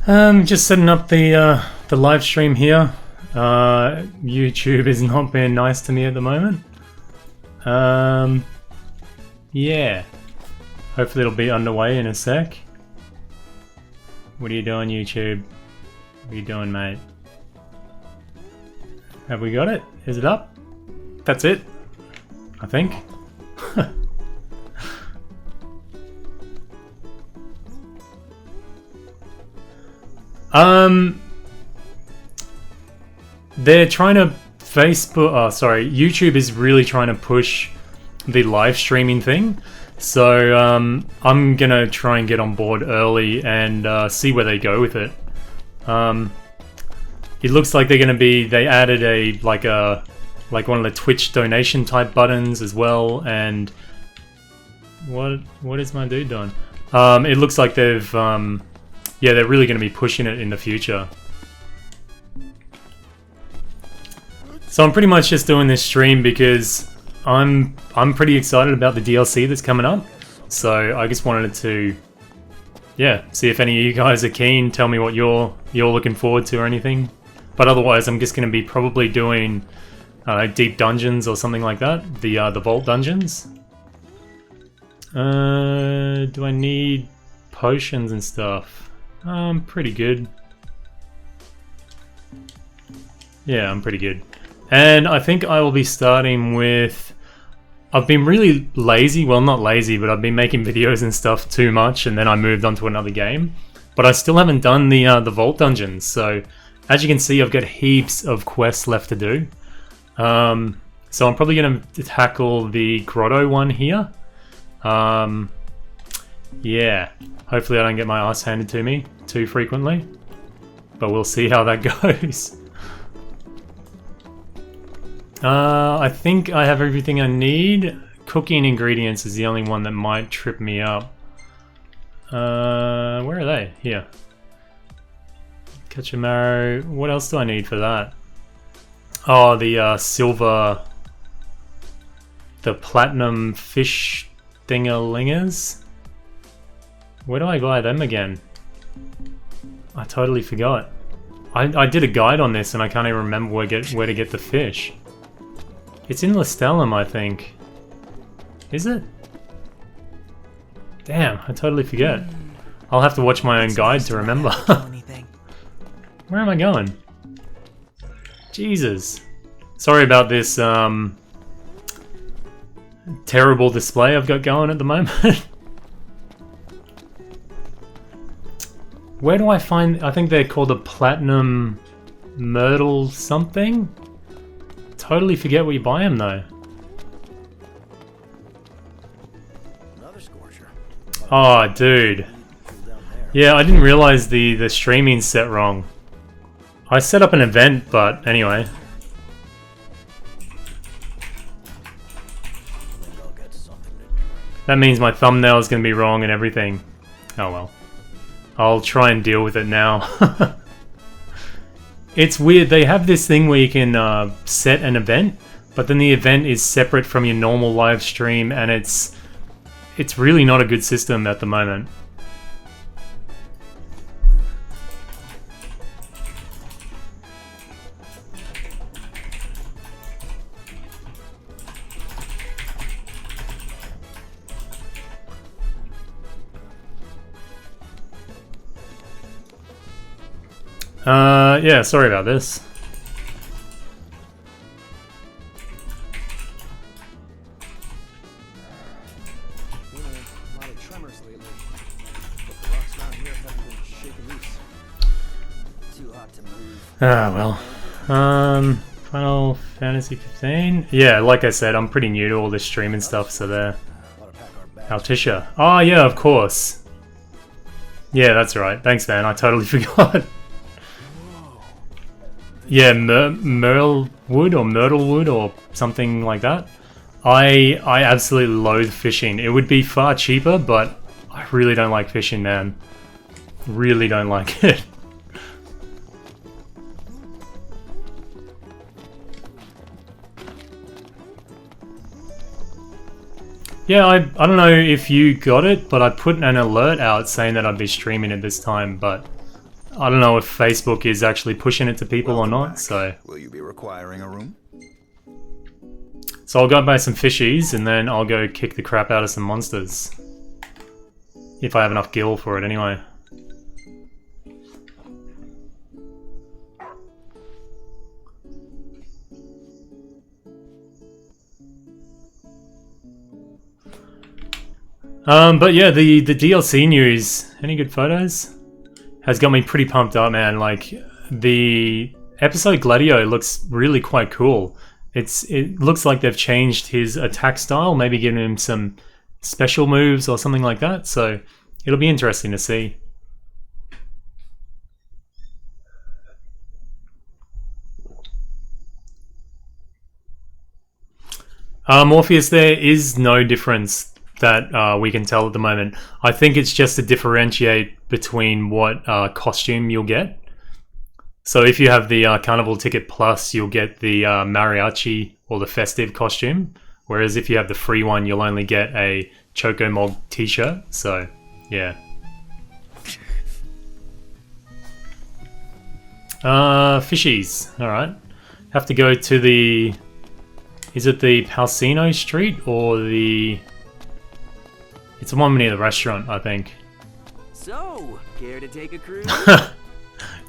Just setting up the live stream here. YouTube is not being nice to me at the moment. Yeah. Hopefully it'll be underway in a sec. What are you doing, YouTube? What are you doing, mate? Have we got it? Is it up? That's it, I think. They're trying to YouTube is really trying to push the live streaming thing. So I'm gonna try and get on board early and see where they go with it. It looks like they're gonna be. They added like one of the Twitch donation type buttons as well. And what is my dude doing? It looks like they've yeah, they're really gonna be pushing it in the future. So I'm pretty much just doing this stream because I'm pretty excited about the DLC that's coming up. So I just wanted to, yeah, see if any of you guys are keen. Tell me what you're looking forward to or anything. But otherwise, I'm just going to be probably doing deep dungeons or something like that. The vault dungeons. Do I need potions and stuff? I'm pretty good. Yeah, I'm pretty good. And I think I will be starting with... I've been really lazy, well not lazy, but I've been making videos and stuff too much, and then I moved on to another game. But I still haven't done the vault dungeons, so as you can see I've got heaps of quests left to do. So I'm probably going to tackle the grotto one here. Yeah, hopefully I don't get my ass handed to me too frequently, but we'll see how that goes. I think I have everything I need. Cooking ingredients is the only one that might trip me up. Where are they? Here. Catch a marrow. What else do I need for that? Oh, the silver... The platinum fish dingalingers? Where do I buy them again? I totally forgot. I did a guide on this and I can't even remember where to get the fish. It's in Listellum, I think. Is it? Damn, I totally forget. I'll have to watch my own guide to remember. Where am I going? Jesus. Sorry about this terrible display I've got going at the moment. Where do I find... I think they're called a platinum myrtle something? Totally forget where you buy them though. Oh, dude. Yeah, I didn't realize the streaming's set wrong. I set up an event, but anyway. That means my thumbnail is going to be wrong and everything. Oh well. I'll try and deal with it now. It's weird, they have this thing where you can set an event, but then the event is separate from your normal live stream, and it's really not a good system at the moment. Yeah, sorry about this. Ah, well. Final Fantasy 15? Yeah, like I said, I'm pretty new to all this streaming stuff, so there. Altisha. Oh, yeah, of course. Yeah, that's right. Thanks, man. I totally forgot. Yeah, Myrtlewood or Myrtlewood or something like that. I absolutely loathe fishing. It would be far cheaper, but I really don't like fishing, man. Really don't like it. Yeah, I don't know if you got it, but I put an alert out saying that I'd be streaming at this time, but I don't know if Facebook is actually pushing it to people or not. Back. So will you be requiring a room? So I'll go buy some fishies and then I'll go kick the crap out of some monsters. If I have enough gil for it anyway. But yeah, the DLC news, any good photos? Has got me pretty pumped up, man. Like, the episode Gladio looks really quite cool. It looks like they've changed his attack style, maybe giving him some special moves or something like that. So it'll be interesting to see. Morpheus, there is no difference that we can tell at the moment. I think it's just to differentiate between what costume you'll get. So if you have the Carnival Ticket Plus, you'll get the Mariachi or the Festive costume. Whereas if you have the free one, you'll only get a Choco Mog t-shirt. So, yeah. Fishies. Alright. Have to go to the... Is it the Palcino Street or the... It's the one near the restaurant, I think. So, care to take a cruise?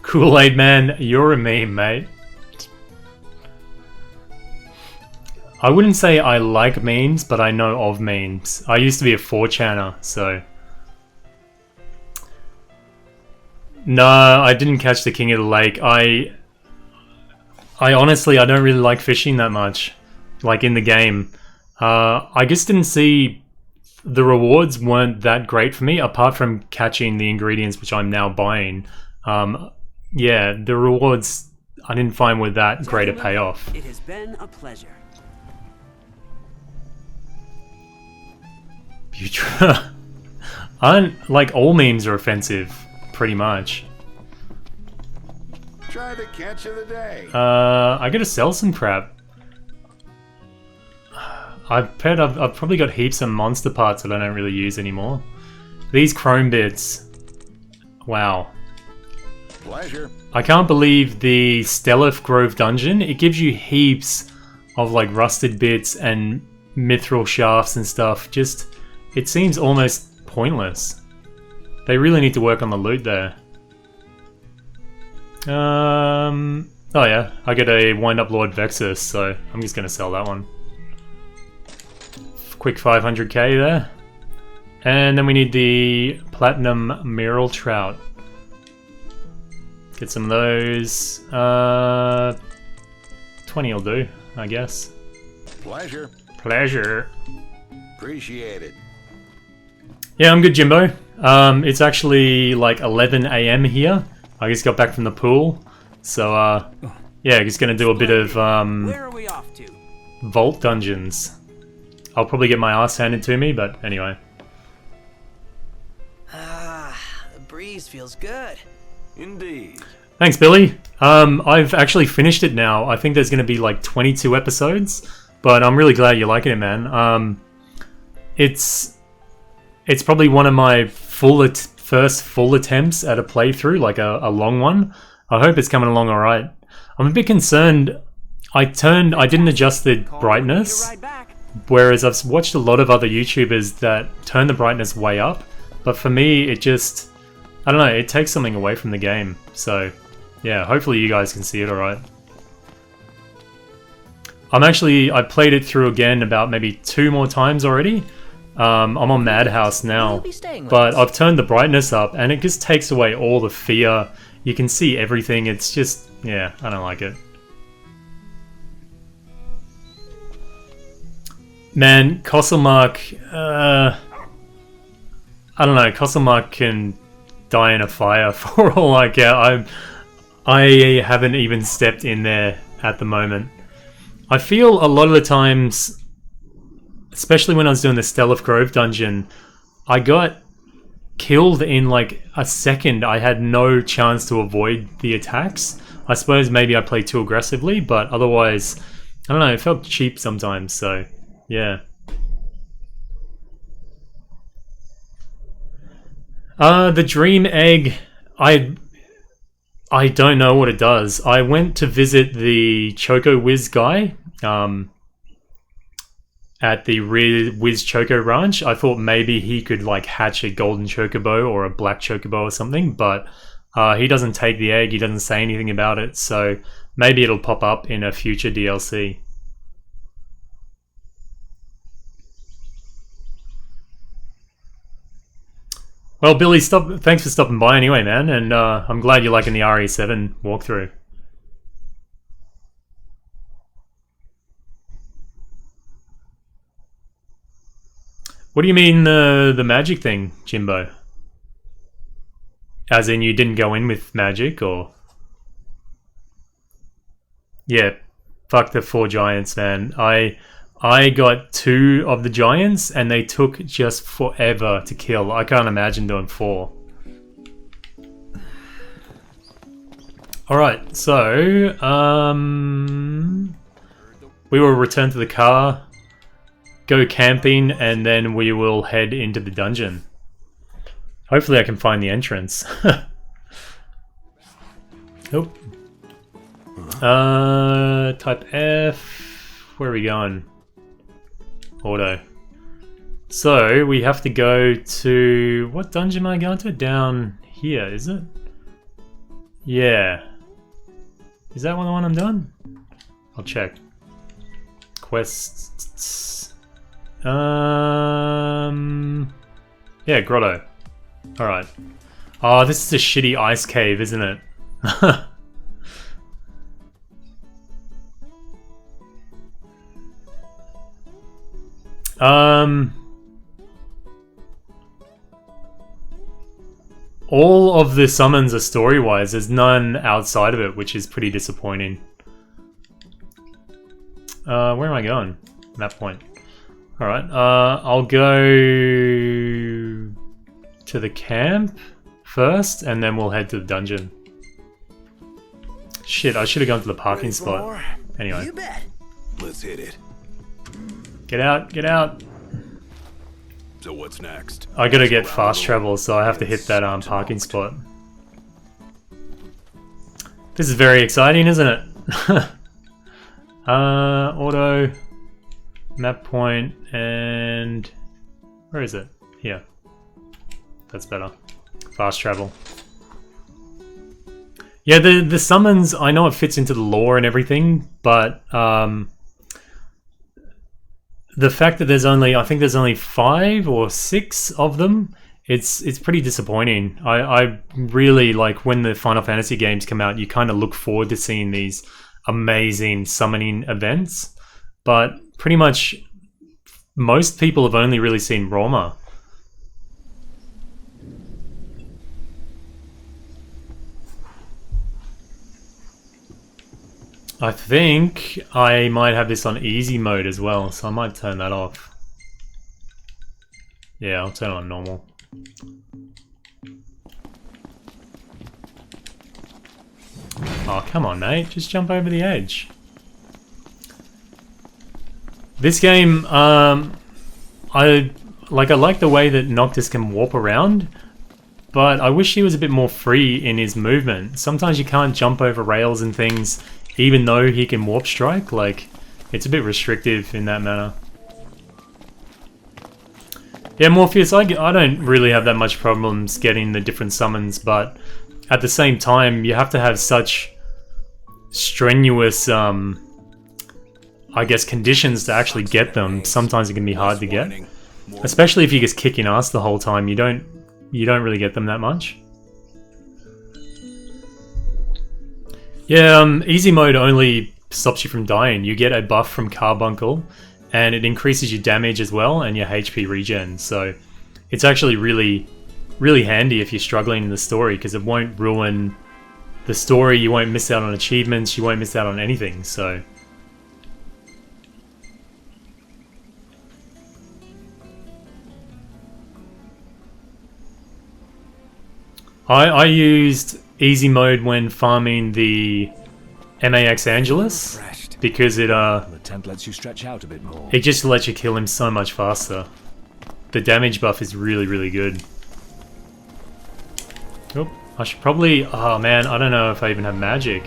Kool-Aid Man, you're a meme, mate. I wouldn't say I like memes, but I know of memes. I used to be a 4chaner, so... No, I didn't catch the King of the Lake. I honestly, I don't really like fishing that much. Like, in the game. I just didn't see... The rewards weren't that great for me, apart from catching the ingredients, which I'm now buying. Yeah, the rewards I didn't find were that great a payoff. It has been a pleasure. Like, all memes are offensive, pretty much. Try the catch of the day. I gotta sell some crap. I've probably got heaps of monster parts that I don't really use anymore. These chrome bits. Wow. Pleasure. I can't believe the Stellith Grove dungeon. It gives you heaps of like rusted bits and mithril shafts and stuff. Just, it seems almost pointless. They really need to work on the loot there. Oh yeah, I get a Wind Up Lord Vexus, so I'm just gonna sell that one. Quick 500k there. And then we need the Platinum Merle Trout. Get some of those. 20 will do, I guess. Pleasure. Pleasure. Appreciate it. Yeah, I'm good, Jimbo. It's actually like 11 AM here. I just got back from the pool. So, yeah, just gonna do a bit of Where are we off to? vault dungeons. I'll probably get my ass handed to me, but anyway. Ah, the breeze feels good. Indeed. Thanks, Billy. I've actually finished it now. I think there's going to be like 22 episodes, but I'm really glad you're liking it, man. It's probably one of my first full attempts at a playthrough, like a long one. I hope it's coming along all right. I'm a bit concerned. I didn't adjust the brightness. Whereas I've watched a lot of other YouTubers that turn the brightness way up, but for me it just, I don't know, it takes something away from the game. So yeah, hopefully you guys can see it alright. I played it through again about maybe 2 more times already. I'm on Madhouse now, but I've turned the brightness up and it just takes away all the fear. You can see everything, it's just, yeah, I don't like it. Man, Costlemark, I don't know, Costlemark can die in a fire for all I care. I haven't even stepped in there at the moment. I feel a lot of the times, especially when I was doing the Stellith Grove dungeon, I got killed in like a second. I had no chance to avoid the attacks. I suppose maybe I played too aggressively, but otherwise, I don't know, it felt cheap sometimes, so... Yeah. The Dream Egg, I don't know what it does. I went to visit the Choco Wiz guy at the Wiz Choco Ranch. I thought maybe he could like hatch a golden chocobo or a black chocobo or something, but he doesn't take the egg. He doesn't say anything about it, so maybe it'll pop up in a future DLC. Well, Billy, thanks for stopping by anyway, man, and I'm glad you're liking the RE7 walkthrough. What do you mean the magic thing, Jimbo? As in you didn't go in with magic, or? Yeah, fuck the 4 giants, man. I got 2 of the giants and they took just forever to kill. I can't imagine doing 4. Alright, so we will return to the car, go camping, and then we will head into the dungeon. Hopefully I can find the entrance. Nope. Type F. Where are we going? Auto. So we have to go to... What dungeon am I going to? Down here, is it? Yeah. Is that the one I'm doing? I'll check. Quests. Yeah, grotto. Alright. Oh, this is a shitty ice cave, isn't it? All of the summons are story-wise. There's none outside of it, which is pretty disappointing. Where am I going? Map point. Alright, I'll go to the camp first, and then we'll head to the dungeon. Shit, I should have gone to the parking spot. Anyway. You bet. Let's hit it. Get out, get out. So what's next? I gotta get fast travel, so I have to hit that parking spot. This is very exciting, isn't it? Auto, map point, and where is it? Here. That's better. Fast travel. Yeah, the summons, I know it fits into the lore and everything, but the fact that there's only, I think there's only 5 or 6 of them, it's pretty disappointing. I really, like, when the Final Fantasy games come out, you kind of look forward to seeing these amazing summoning events, but pretty much most people have only really seen Roma. I think I might have this on easy mode as well, so I might turn that off. Yeah, I'll turn it on normal. Oh, come on, mate. Just jump over the edge. This game, I like the way that Noctis can warp around, but I wish he was a bit more free in his movement. Sometimes you can't jump over rails and things, even though he can warp strike. Like, it's a bit restrictive in that manner. Yeah, Morpheus, I don't really have that much problems getting the different summons, but at the same time, you have to have such strenuous, I guess, conditions to actually get them. Sometimes it can be hard to get, especially if you're just kicking ass the whole time. You don't really get them that much. Yeah, easy mode only stops you from dying. You get a buff from Carbuncle, and it increases your damage as well and your HP regen. So it's actually really, really handy if you're struggling in the story, because it won't ruin the story. You won't miss out on achievements. You won't miss out on anything. So I used easy mode when farming the MAX Angelus, because it The tent lets you stretch out a bit more. it just lets you kill him so much faster. The damage buff is really, really good. Oh, I should probably... Oh man, I don't know if I even have magic.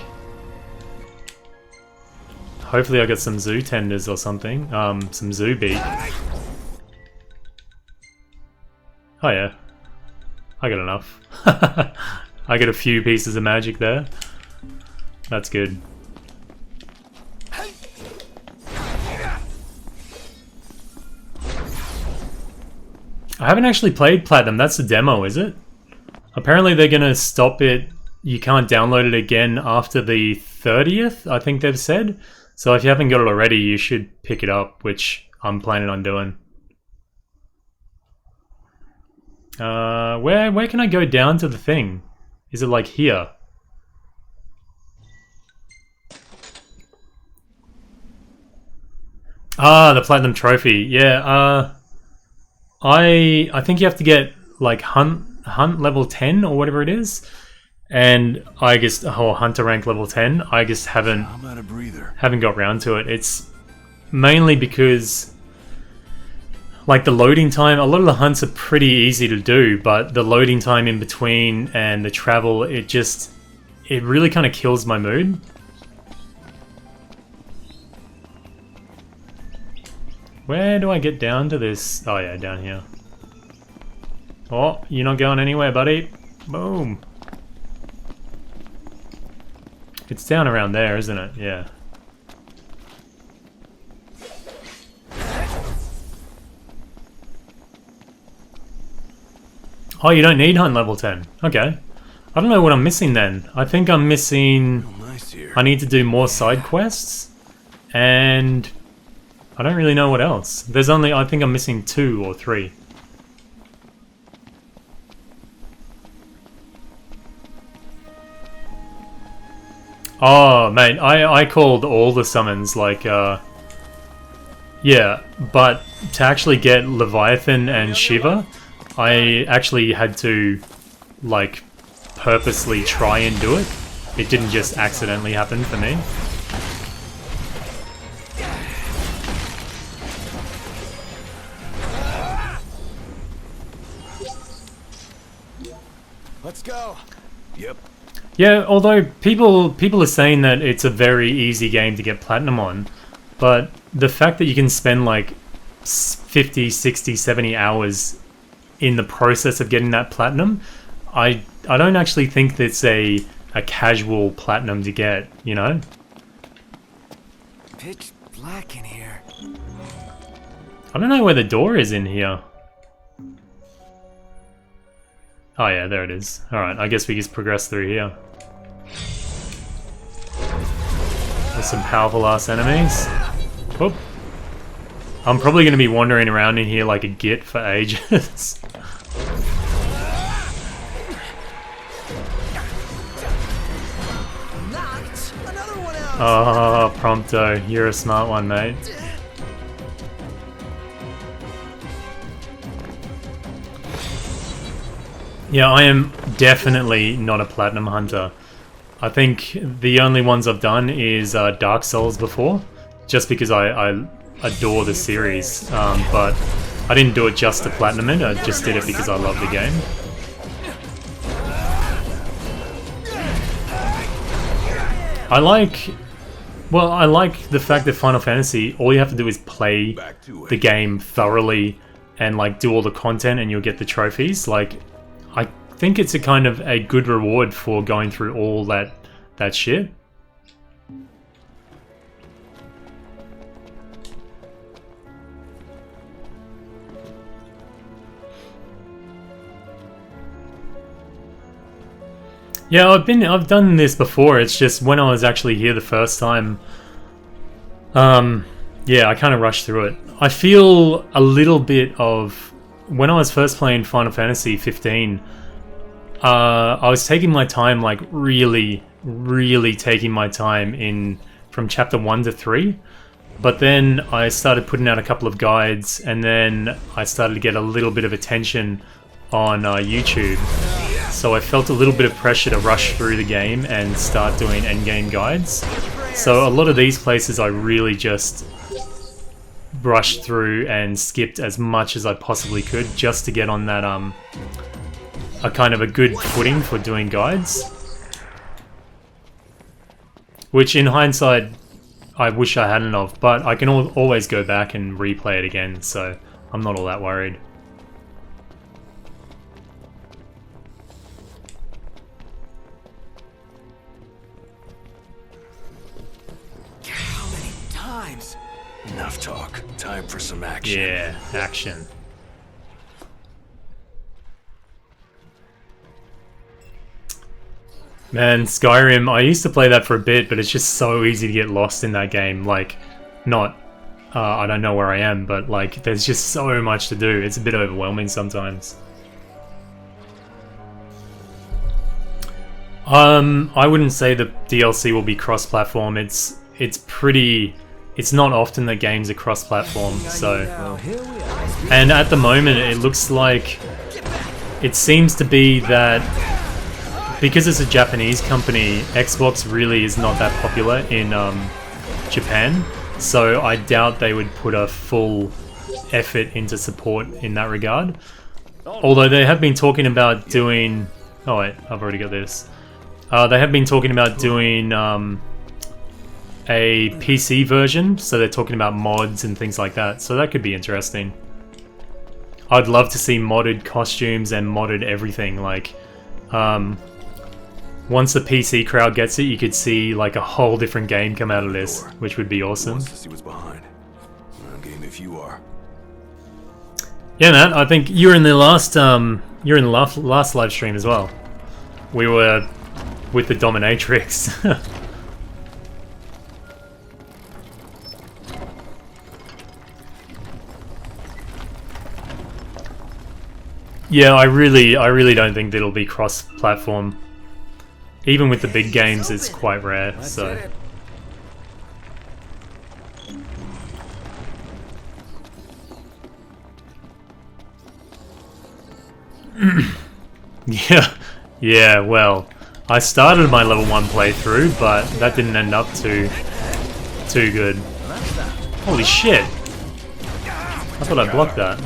Hopefully I got some zoo tenders or something. Some zoo beat. Oh yeah. I got enough. I get a few pieces of magic there. That's good. I haven't actually played Platinum. That's the demo, is it? Apparently they're gonna stop it. You can't download it again after the 30th, I think they've said. So if you haven't got it already, you should pick it up, which I'm planning on doing. Where can I go down to the thing? Is it like here? Ah, the Platinum Trophy. Yeah, I think you have to get like hunt level 10 or whatever it is. And I guess hunter rank level 10. I just haven't got round to it. It's mainly because like the loading time, a lot of the hunts are pretty easy to do, but the loading time in between and the travel, it really kind of kills my mood. Where do I get down to this? Oh yeah, down here. Oh, you're not going anywhere, buddy. Boom. It's down around there, isn't it? Yeah. Oh, you don't need hunt level 10. Okay. I don't know what I'm missing then. I think I'm missing... I need to do more side quests. And... I don't really know what else. There's only... I think I'm missing 2 or 3. Oh, mate. I called all the summons, like, yeah, but to actually get Leviathan and Shiva, I actually had to, like, purposely try and do it. It didn't just accidentally happen for me. Let's go. Yep. Yeah, although people are saying that it's a very easy game to get platinum on, but the fact that you can spend like 50, 60, 70 hours in the process of getting that platinum, I don't actually think that's a casual platinum to get, you know? Pitch black in here. I don't know where the door is in here. Oh yeah, there it is. Alright, I guess we just progress through here. There's some powerful ass enemies. Whoop. I'm probably going to be wandering around in here like a git for ages. Oh, Prompto, you're a smart one, mate. Yeah, I am definitely not a platinum hunter. I think the only ones I've done is Dark Souls before, just because I adore the series, but I didn't do it just to platinum it, I just did it because I love the game. I like the fact that Final Fantasy, all you have to do is play the game thoroughly and like do all the content and you'll get the trophies. Like, I think it's a kind of a good reward for going through all that shit. Yeah, I've done this before. It's just when I was actually here the first time, yeah, I kind of rushed through it. I feel a little bit of when I was first playing Final Fantasy 15. I was taking my time, like really taking my time in from chapter 1 to 3. But then I started putting out a couple of guides, and then I started to get a little bit of attention on YouTube. So I felt a little bit of pressure to rush through the game and start doing endgame guides. So a lot of these places I really just brushed through and skipped as much as I possibly could just to get on that a kind of a good footing for doing guides. Which in hindsight, I wish I hadn't of, but I can always go back and replay it again, so I'm not all that worried. How many times? Enough talk. Time for some action. Yeah, action. Man, Skyrim, I used to play that for a bit, but it's just so easy to get lost in that game. Like, not, I don't know where I am, but like, there's just so much to do. It's a bit overwhelming sometimes. I wouldn't say the DLC will be cross-platform. It's not often that games are cross-platform, so... And at the moment, it looks like... It seems to be that... Because it's a Japanese company, Xbox really is not that popular in Japan, so I doubt they would put a full effort into support in that regard. Although they have been talking about doing... Oh wait, I've already got this. They have been talking about doing a PC version, so they're talking about mods and things like that, so that could be interesting. I'd love to see modded costumes and modded everything, like... Once the PC crowd gets it, you could see like a whole different game come out of this, which would be awesome. Wants to see what's behind. I'm game if you are. Yeah, man. I think you were in the last last live stream as well. We were with the Dominatrix. Yeah, I really don't think it'll be cross-platform. Even with the big games, it's quite rare, so... Yeah, well... I started my level 1 playthrough, but that didn't end up too good. Holy shit! I thought I blocked that.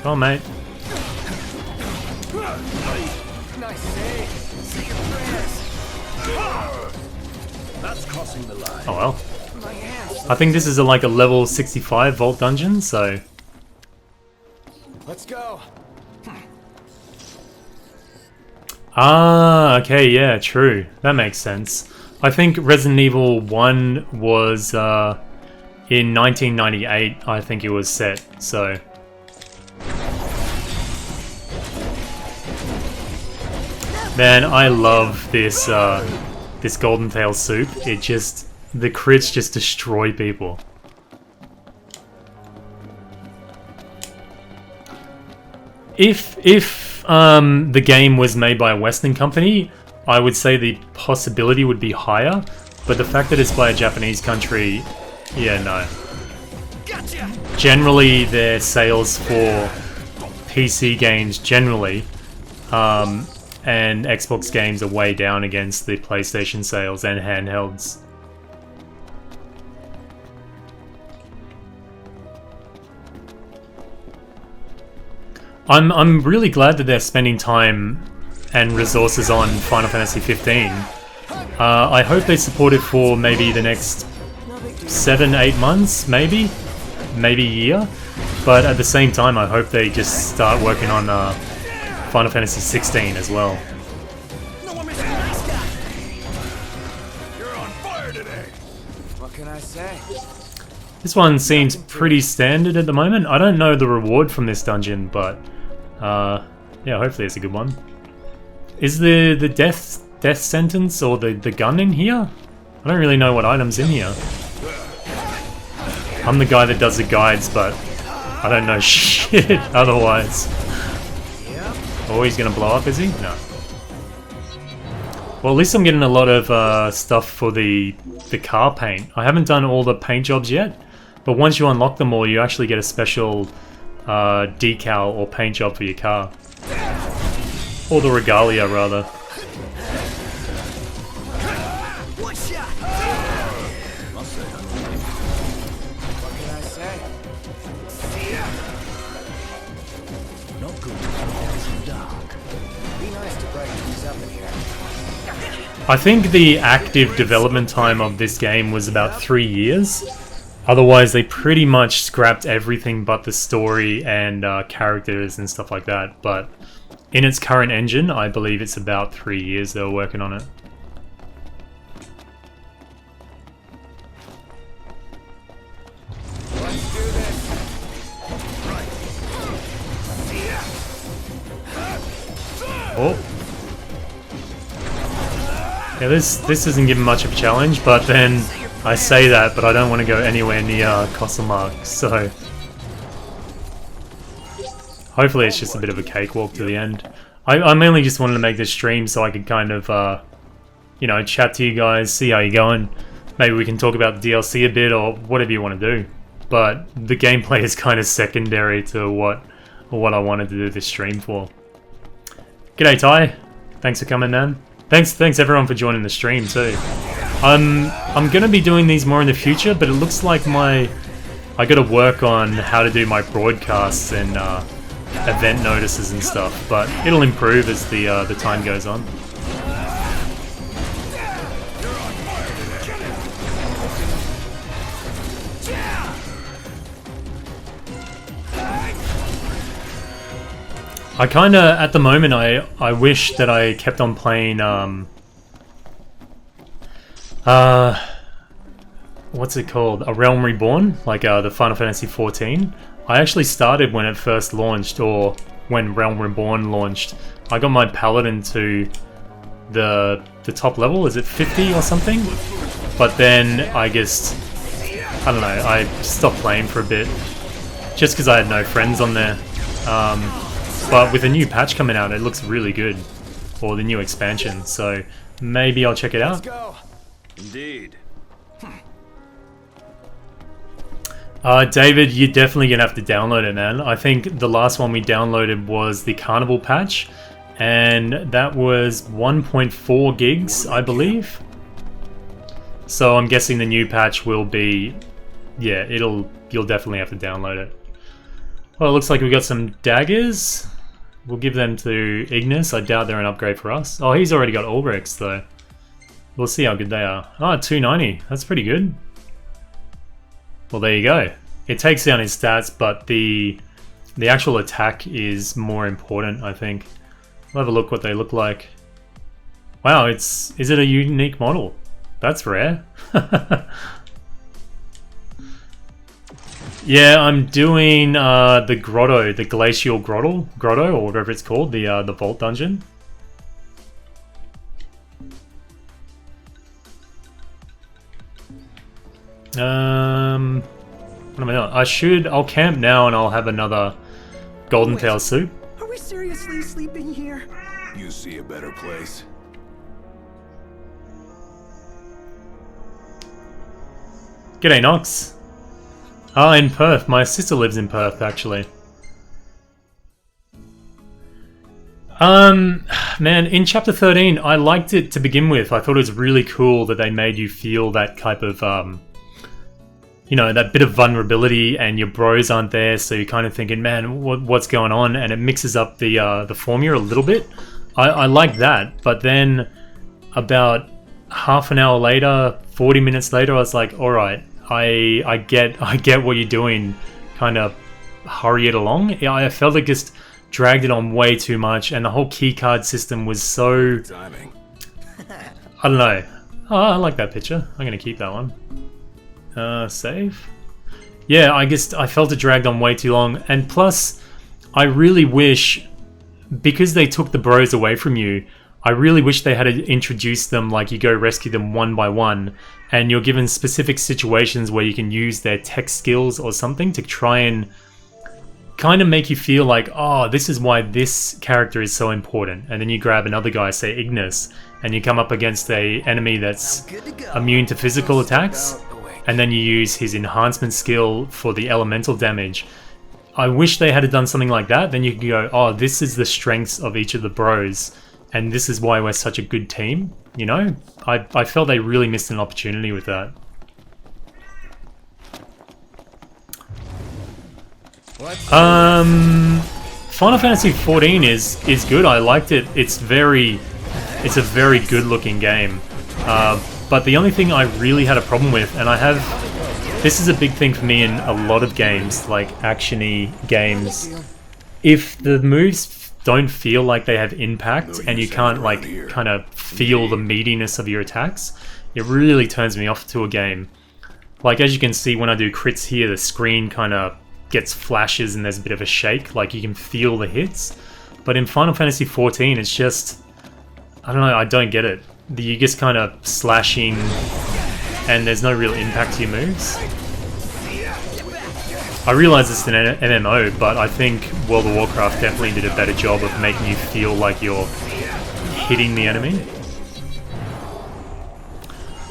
Come on, mate. Nice save. Say your prayers. That's crossing the line. Oh well. My hands. I think this is like a level 65 vault dungeon, so... Let's go. Ah, okay, yeah, true. That makes sense. I think Resident Evil 1 was in 1998, I think it was set, so... Man, I love this this Golden Tail soup. It just... the crits just destroy people. If the game was made by a Western company, I would say the possibility would be higher, but the fact that it's by a Japanese country, yeah, no. Gotcha. Generally, their sales for PC games generally, and Xbox games are way down against the PlayStation sales and handhelds. I'm really glad that they're spending time and resources on Final Fantasy 15. I hope they support it for maybe the next 7-8 months, maybe a year. But at the same time, I hope they just start working on Final Fantasy 16 as well. No one missing nice guy. You're on fire today. What can I say? This one seems pretty standard at the moment. I don't know the reward from this dungeon, but yeah, hopefully it's a good one. Is the death sentence or the gun in here? I don't really know what item's in here. I'm the guy that does the guides, but I don't know shit otherwise. Oh, he's gonna blow up, is he? No. Well, at least I'm getting a lot of stuff for the car paint. I haven't done all the paint jobs yet, but once you unlock them all, you actually get a special decal or paint job for your car. Or the regalia, rather. One shot. What can I say? I think the active development time of this game was about 3 years. Otherwise, they pretty much scrapped everything but the story and characters and stuff like that. But in its current engine, I believe it's about 3 years they were working on it. Let's do this. Oh. Yeah, this isn't given much of a challenge, but then I say that, but I don't want to go anywhere near Costlemark, so hopefully it's just a bit of a cakewalk to the end. I mainly just wanted to make this stream so I could kind of, you know, chat to you guys, see how you're going. Maybe we can talk about the DLC a bit or whatever you want to do. But the gameplay is kind of secondary to what I wanted to do this stream for. G'day Ty, thanks for coming, man. Thanks everyone for joining the stream too. I'm gonna be doing these more in the future, but it looks like I gotta work on how to do my broadcasts and event notices and stuff. But it'll improve as the time goes on. I kinda, at the moment, I wish that I kept on playing, what's it called? A Realm Reborn, like the Final Fantasy XIV. I actually started when it first launched, or when Realm Reborn launched. I got my Paladin to the top level, is it 50 or something? But then I just, I don't know, I stopped playing for a bit, just because I had no friends on there. But with a new patch coming out, it looks really good, or the new expansion, so maybe I'll check it out. Let's go. Indeed. David, you're definitely gonna have to download it, man. I think the last one we downloaded was the Carnival patch, and that was 1.4 gigs, I believe. So I'm guessing the new patch will be, yeah, you'll definitely have to download it. Well, it looks like we got some daggers. We'll give them to Ignis. I doubt they're an upgrade for us. Oh, he's already got Ulbrichts though. We'll see how good they are. Ah, 290. That's pretty good. Well, there you go. It takes down his stats, but the actual attack is more important, I think. We'll have a look what they look like. Wow, is it a unique model? That's rare. Yeah, I'm doing the grotto, the glacial grotto, or whatever it's called, the vault dungeon. What am I doing? I'll camp now and I'll have another golden tail soup. Are we seriously sleeping here? You see a better place. G'day, Nox. Ah, in Perth. My sister lives in Perth, actually. Man, in Chapter 13, I liked it to begin with. I thought it was really cool that they made you feel that type of, you know, that bit of vulnerability, and your bros aren't there, so you're kind of thinking, man, what's going on? And it mixes up the formula a little bit. I like that, but then about half an hour later, 40 minutes later, I was like, all right, I get what you're doing. Kind of hurry it along. Yeah, I felt it just dragged it on way too much, and the whole keycard system was so. Timing. I don't know. Oh, I like that picture. I'm gonna keep that one. Save. Yeah, I felt it dragged on way too long, and plus, I really wish, because they took the bros away from you, I really wish they had introduced them, like you go rescue them one by one, and you're given specific situations where you can use their tech skills or something to try and kind of make you feel like, oh, this is why this character is so important. And then you grab another guy, say Ignis, and you come up against a enemy that's immune to physical attacks, and then you use his enhancement skill for the elemental damage. I wish they had done something like that. Then you can go, oh, this is the strengths of each of the bros, and this is why we're such a good team. You know, I felt they really missed an opportunity with that. Let's Final Fantasy XIV is good. I liked it. It's very It's a very good looking game. But the only thing I really had a problem with, and this is a big thing for me in a lot of games, like action-y games, if the moves don't feel like they have impact and you can't like kind of feel the meatiness of your attacks, it really turns me off to a game. Like as you can see when I do crits here, the screen kind of gets flashes and there's a bit of a shake, like you can feel the hits. But in Final Fantasy XIV, it's just, I don't know, I don't get it. You're just kind of slashing and there's no real impact to your moves. I realize it's an MMO, but I think World of Warcraft definitely did a better job of making you feel like you're hitting the enemy.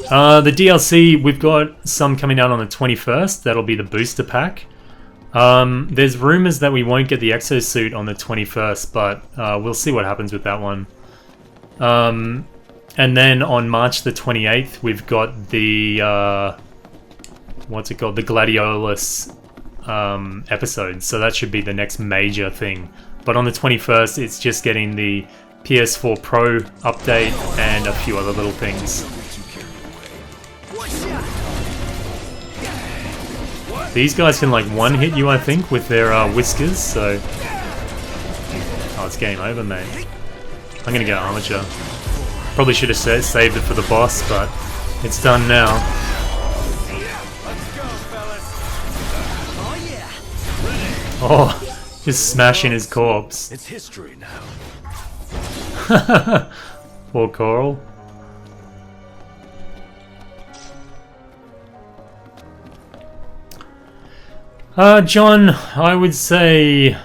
The DLC, we've got some coming out on the 21st. That'll be the booster pack. There's rumors that we won't get the exosuit on the 21st, but we'll see what happens with that one. And then on March the 28th, we've got the what's it called? The Gladiolus episode. So that should be the next major thing. But on the 21st, it's just getting the PS4 Pro update and a few other little things. These guys can like one-hit you, I think, with their whiskers, so... Oh, it's game over, mate. I'm gonna go Armature. Probably should have saved it for the boss, but it's done now. Oh, just smashing his corpse. It's history now. Poor Coral. John, I would say,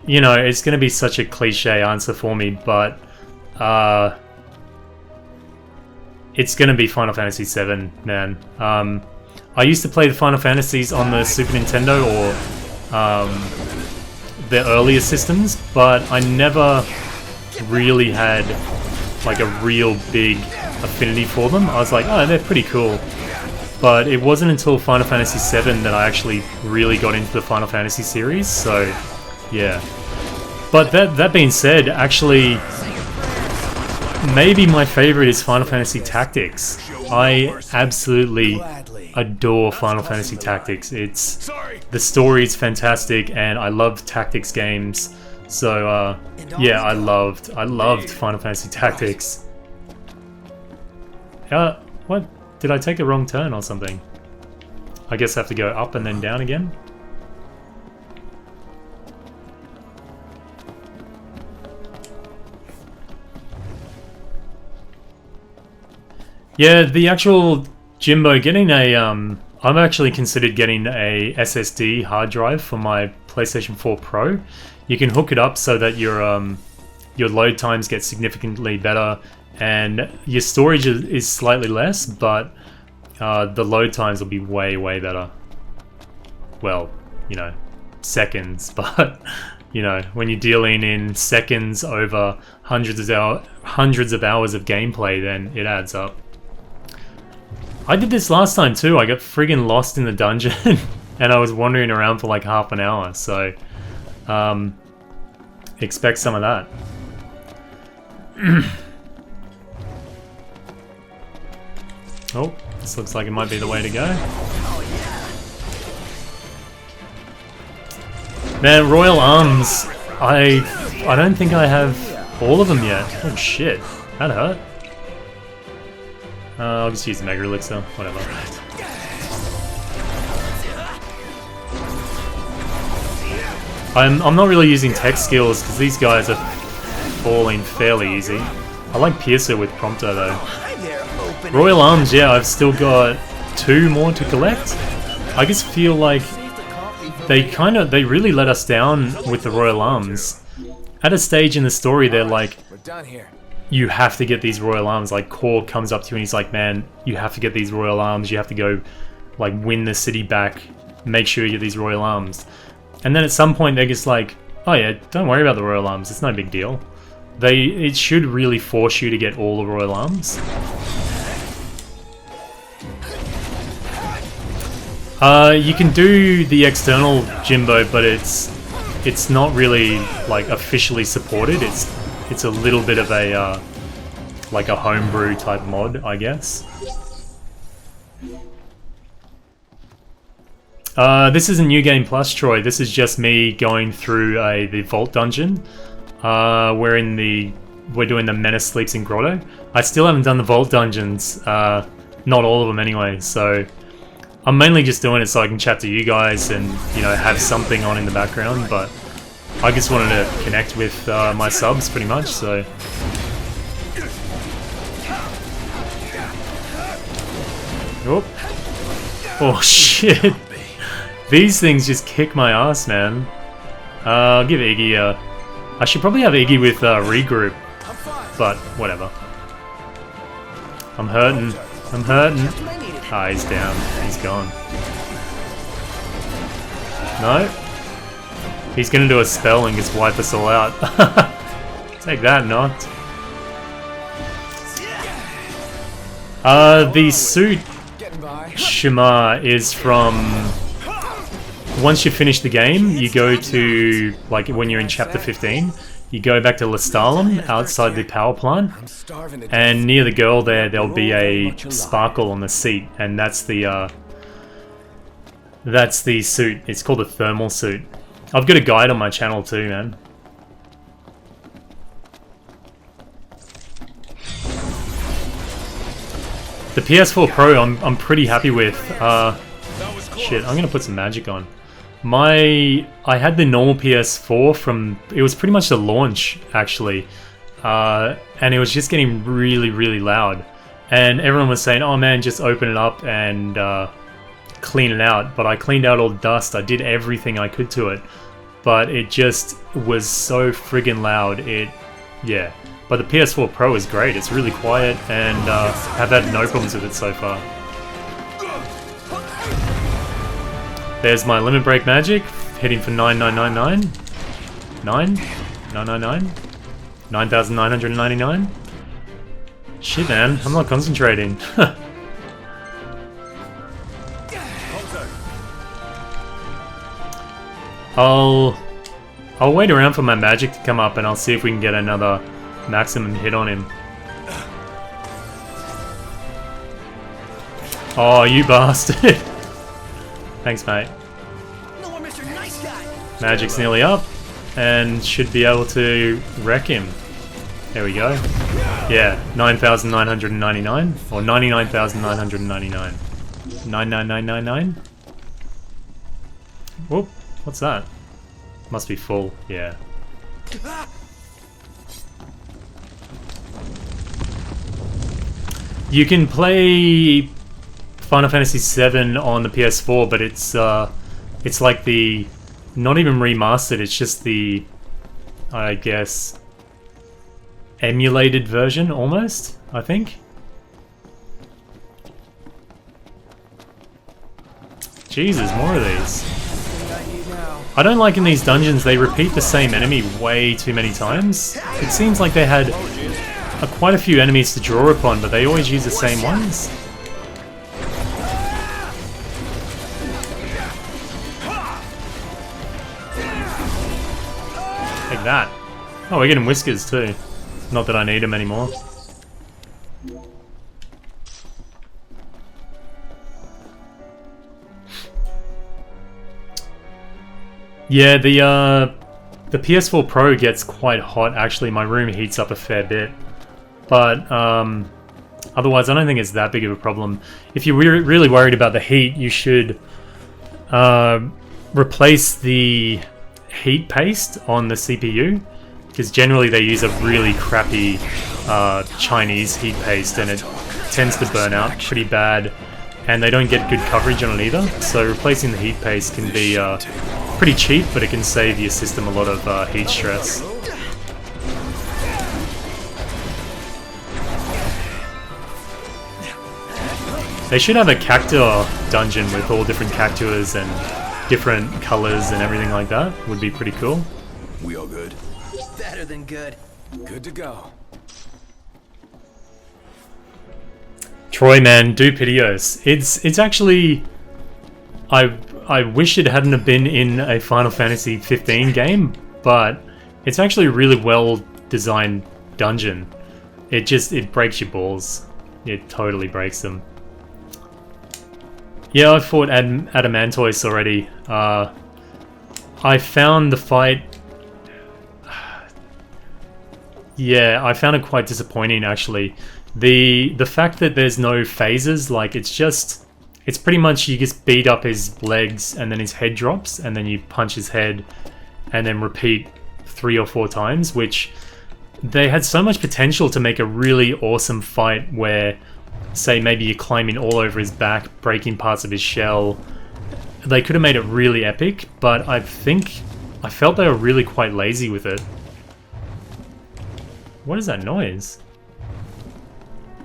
you know, it's going to be such a cliche answer for me, but it's going to be Final Fantasy VII, man. I used to play the Final Fantasies on the Super Nintendo or the earlier systems, but I never really had like a real big affinity for them. I was like, oh, they're pretty cool. But it wasn't until Final Fantasy VII that I actually really got into the Final Fantasy series, so yeah. But that being said, actually, maybe my favorite is Final Fantasy Tactics. I absolutely adore Final Fantasy Tactics. The story's fantastic, and I love tactics games. So yeah, I loved Final Fantasy Tactics. What? Did I take a wrong turn or something? I guess I have to go up and then down again. Yeah, the actual Jimbo, getting a I've actually considered getting a SSD hard drive for my PlayStation 4 Pro. You can hook it up so that your load times get significantly better, and your storage is slightly less, but the load times will be way better. Well, you know, seconds, but you know, when you're dealing in seconds over hundreds of hours of gameplay, then it adds up. I did this last time too. I got friggin' lost in the dungeon and I was wandering around for like half an hour, so expect some of that. Oh, this looks like it might be the way to go. Man, Royal Arms, I don't think I have all of them yet. Oh shit, that hurt. I'll just use Mega Elixir, whatever. I'm not really using tech skills because these guys are falling fairly easy. I like Piercer with Prompto though. Royal Arms, yeah, I've still got 2 more to collect. I just feel like they really let us down with the Royal Arms. At a stage in the story, they're like, We're done here. you have to get these Royal Arms. Like, Core comes up to you and he's like, man, you have to get these Royal Arms. You have to go, like, win the city back. Make sure you get these Royal Arms. And then at some point, they're just like, oh yeah, don't worry about the Royal Arms. It's no big deal. It should really force you to get all the Royal Arms. You can do the external Jimbo, but it's not really like officially supported. It's a little bit of a like a homebrew type mod, I guess. This isn't New Game Plus, Troy. This is just me going through the Vault dungeon. We're doing the Menace Sleeps in Grotto. I still haven't done the Vault dungeons, not all of them anyway, so I'm mainly just doing it so I can chat to you guys and, you know, have something on in the background, but I just wanted to connect with my subs pretty much, so... Oop. Oh shit! These things just kick my ass, man. I'll give Iggy a... I should probably have Iggy with regroup, but whatever. I'm hurting. I'm hurting. Ah, he's down. He's gone. No? He's gonna do a spell and just wipe us all out. Take that, Noct. The suit Shema is from... Once you finish the game, you go to, like when you're in chapter 15, you go back to Lestalem outside the power plant, and near the girl there'll be a sparkle on the seat, and that's the suit. It's called a thermal suit. I've got a guide on my channel too, man. The PS4 Pro I'm pretty happy with. Shit, I'm gonna put some magic on. I had the normal PS4 from, it was pretty much the launch actually, and it was just getting really, really loud. And everyone was saying, oh man, just open it up and clean it out. But I cleaned out all the dust, I did everything I could to it. But it just was so friggin' loud, yeah. But the PS4 Pro is great, it's really quiet, and I've had no problems with it so far. There's my limit break magic, hitting for 9999. 9,999. 9,999. Shit, man, I'm not concentrating. I'll wait around for my magic to come up and I'll see if we can get another maximum hit on him. Oh, you bastard. Thanks, mate. Magic's nearly up, and should be able to wreck him. There we go. Yeah, 9,999, or 99,999. 99999. Whoop, what's that? Must be full, yeah. You can play Final Fantasy VII on the PS4, but it's like the, not even remastered, it's just the, I guess, emulated version, almost, I think. Jesus, more of these. I don't like in these dungeons, they repeat the same enemy way too many times. It seems like they had quite a few enemies to draw upon, but they always use the same ones. Take that. Oh, we're getting whiskers too. Not that I need them anymore. Yeah, the PS4 Pro gets quite hot actually. My room heats up a fair bit. But otherwise, I don't think it's that big of a problem. If you're really worried about the heat, you should replace the heat paste on the CPU, because generally they use a really crappy Chinese heat paste, and it tends to burn out pretty bad, and they don't get good coverage on it either. So replacing the heat paste can be pretty cheap, but it can save your system a lot of heat stress. They should have a cactuar dungeon with all different cactuars and different colors and everything like that. Would be pretty cool. We all good? Better than good. Good to go. Troy, man, do Piteos. It's actually, I wish it hadn't have been in a Final Fantasy 15 game, but it's actually a really well designed dungeon. it breaks your balls. It totally breaks them. Yeah, I fought Adamantois already. I found the fight... Yeah, I found it quite disappointing actually. The fact that there's no phases, like it's pretty much you just beat up his legs and then his head drops and then you punch his head and then repeat 3 or 4 times, which they had so much potential to make a really awesome fight where, say, maybe you're climbing all over his back, breaking parts of his shell. They could have made it really epic, but I felt they were really quite lazy with it. What is that noise?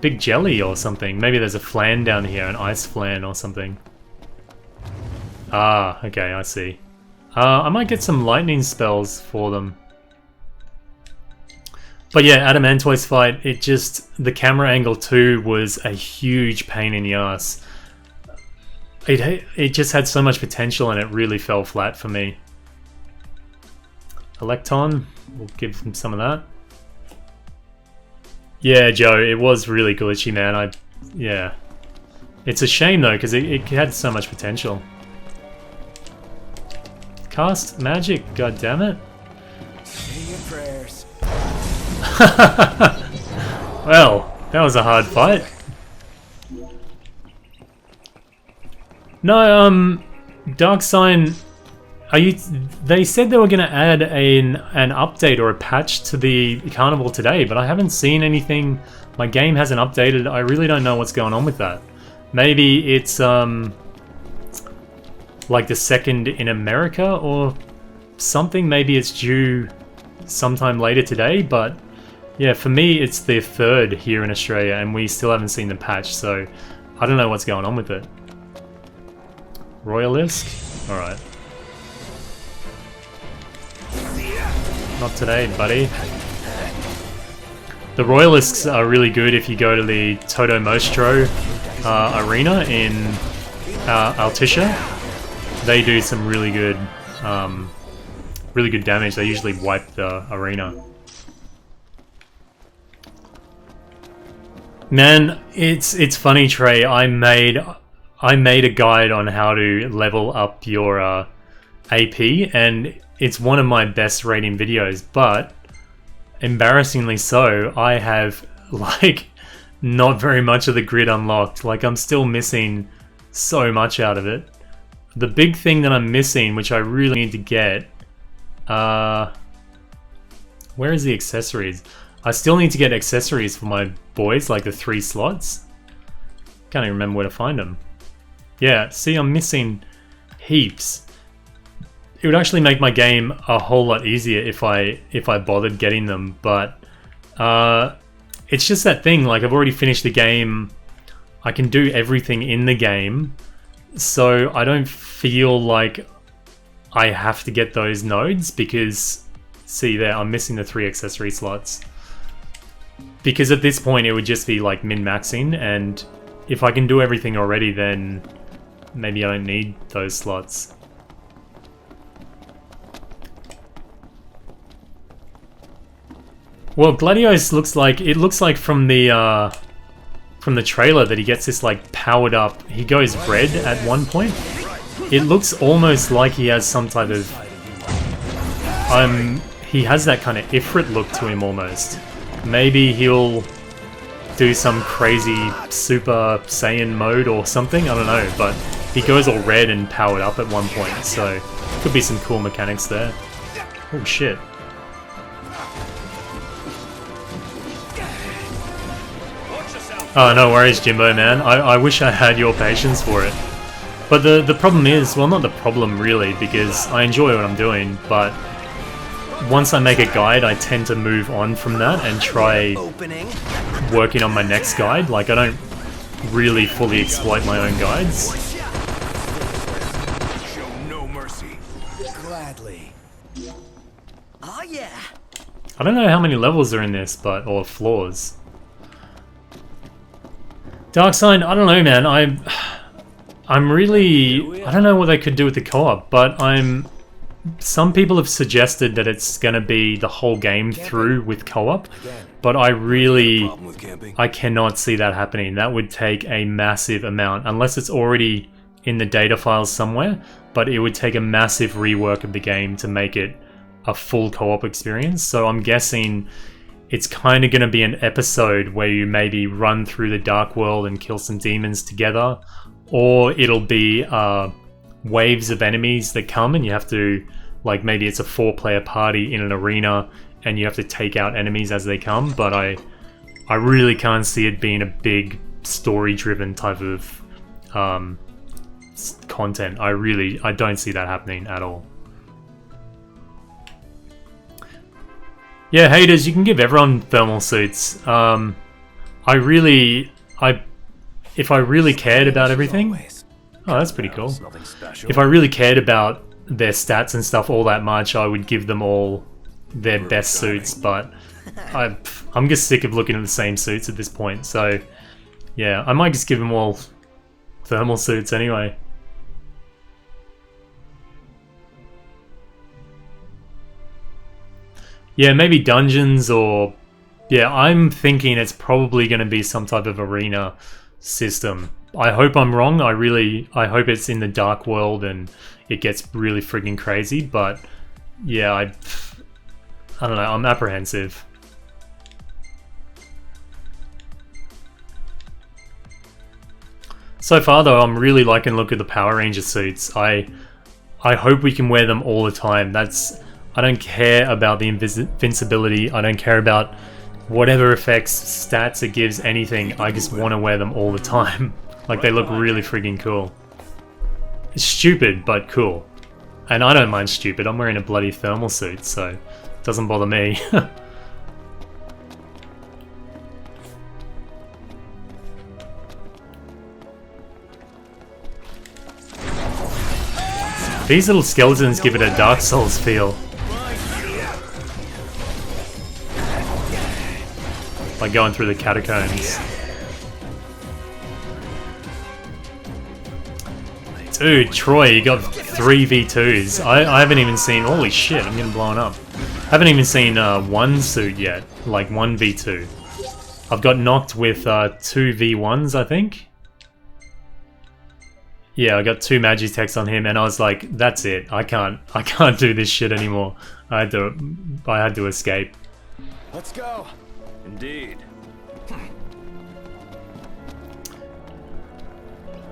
Big jelly or something. Maybe there's a flan down here, an ice flan or something. Ah, okay, I see. I might get some lightning spells for them. But yeah, Adamantois fight, the camera angle too was a huge pain in the ass. It just had so much potential and it really fell flat for me. Electon, we'll give him some of that. Yeah, Joe, it was really glitchy, man. Yeah. It's a shame though, because it had so much potential. Cast magic, god damn it. Say your prayers. Well, that was a hard fight. No, Dark Sign, they said they were going to add an update or a patch to the carnival today, but I haven't seen anything. My game hasn't updated. I really don't know what's going on with that. Maybe it's like the second in America or something. Maybe it's due sometime later today, but yeah, for me it's the 3rd here in Australia and we still haven't seen the patch, so I don't know what's going on with it. Royalisk? Alright. Not today, buddy. The Royalisks are really good if you go to the Toto Mostro arena in Altissia. They do some really good damage. They usually wipe the arena. Man, it's funny, Trey. I made a guide on how to level up your AP, and it's one of my best rating videos, but embarrassingly so, I have like not very much of the grid unlocked. Like I'm still missing so much out of it. The big thing that I'm missing, which I really need to get, where is the accessories? I still need to get accessories for my boys, like the 3 slots. Can't even remember where to find them. Yeah, see, I'm missing heaps. It would actually make my game a whole lot easier if I bothered getting them, but it's just that thing, like I've already finished the game, I can do everything in the game, so I don't feel like I have to get those nodes because, see there, I'm missing the 3 accessory slots. Because at this point it would just be like min-maxing, and if I can do everything already then maybe I don't need those slots. Well, Gladios looks like from the trailer that he gets this like powered up, he goes red at one point. It looks almost like he has some type of he has that kind of Ifrit look to him almost. Maybe he'll do some crazy Super Saiyan mode or something, I don't know, but he goes all red and powered up at one point, so could be some cool mechanics there. Oh shit. Oh, no worries, Jimbo, man. I wish I had your patience for it. But the problem is, well, not the problem really, because I enjoy what I'm doing, but once I make a guide, I tend to move on from that and try working on my next guide. Like, I don't really fully exploit my own guides. Show no mercy. Gladly. Oh yeah. I don't know how many levels are in this, or floors. Dark Sign, I don't know, man. I'm really... I don't know what they could do with the co-op, but some people have suggested that it's going to be the whole game through with co-op, but I really, Problem with camping? I cannot see that happening. That would take a massive amount, unless it's already in the data files somewhere, but it would take a massive rework of the game to make it a full co-op experience. So I'm guessing it's kind of going to be an episode where you maybe run through the dark world and kill some demons together, or it'll be waves of enemies that come and you have to, like, maybe it's a 4-player party in an arena and you have to take out enemies as they come. But I really can't see it being a big story-driven type of content. I don't see that happening at all. Yeah, haters, you can give everyone thermal suits. If I really cared about everything, oh, that's pretty cool. Nothing special. If I really cared about their stats and stuff all that much, I would give them all their best suits, but I'm just sick of looking at the same suits at this point, so yeah, I might just give them all thermal suits anyway. Yeah, maybe dungeons, or yeah, I'm thinking it's probably going to be some type of arena system. I hope I'm wrong. I hope it's in the dark world and it gets really friggin' crazy, but yeah, I don't know, I'm apprehensive. So far though, I'm really liking the look of the Power Ranger suits. I hope we can wear them all the time. I don't care about the invincibility, I don't care about whatever effects, stats it gives, anything. I just want to wear them all the time. Like, they look really friggin' cool. It's stupid, but cool. And I don't mind stupid, I'm wearing a bloody thermal suit, so it doesn't bother me. These little skeletons give it a Dark Souls feel. Like going through the catacombs. Dude, Troy, you got 3 V2s. I haven't even seen... Holy shit, I'm getting blown up. I haven't even seen one suit yet. Like, 1 V2. I've got knocked with 2 V1s, I think. Yeah, I got 2 Magitechs on him, and I was like, that's it. I can't do this shit anymore. I had to escape. Let's go. Indeed.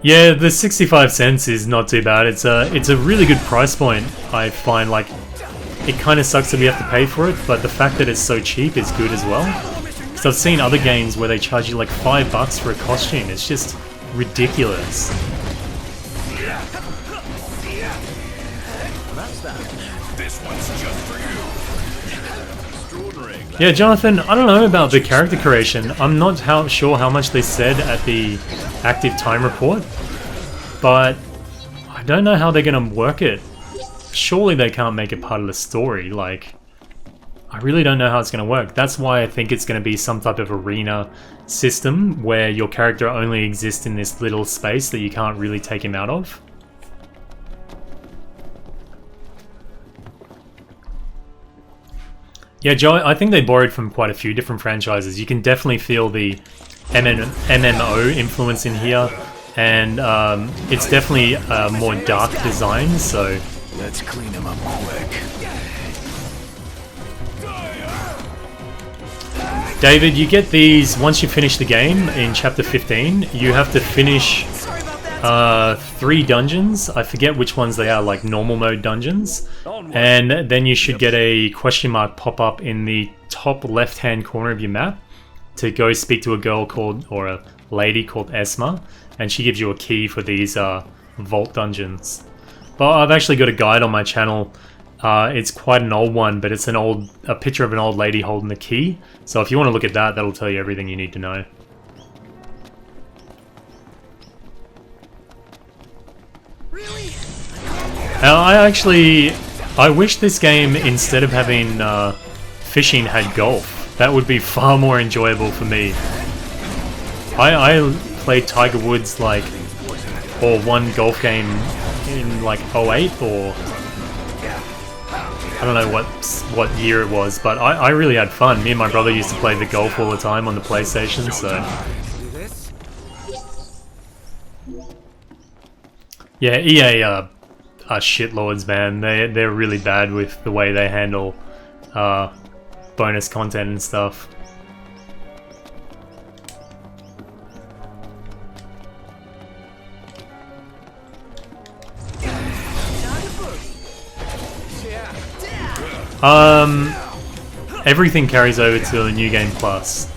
Yeah, the 65 cents is not too bad. It's a really good price point. I find, like, it kind of sucks that we have to pay for it, but the fact that it's so cheap is good as well. Because I've seen other games where they charge you like $5 for a costume. It's just ridiculous. This one's just for you. Extraordinary. Yeah, Jonathan, I don't know about the character creation. I'm not sure how much they said at the active time report, but I don't know how they're going to work it. Surely they can't make it part of the story. Like, I really don't know how it's going to work. That's why I think it's going to be some type of arena system where your character only exists in this little space that you can't really take him out of. Yeah, Joe, I think they borrowed from quite a few different franchises. You can definitely feel the MMO influence in here, and it's definitely a more dark design, so... Let's clean him up quick. David, you get these once you finish the game in Chapter 15. You have to finish 3 dungeons. I forget which ones they are, like normal mode dungeons. And then you should get a question mark pop up in the top left-hand corner of your map to go speak to a girl called, or a lady called Esma, and she gives you a key for these vault dungeons. But I've actually got a guide on my channel. It's quite an old one, but it's a picture of an old lady holding the key. So if you want to look at that, that'll tell you everything you need to know. Really? I wish this game, instead of having fishing, had golf. That would be far more enjoyable for me. I played Tiger Woods, like, or one golf game in like 08 or I don't know what year it was, but I really had fun. Me and my brother used to play the golf all the time on the PlayStation, so... Do this? Yeah, EA are shitlords, man. They're really bad with the way they handle bonus content and stuff. Everything carries over to the New Game Plus.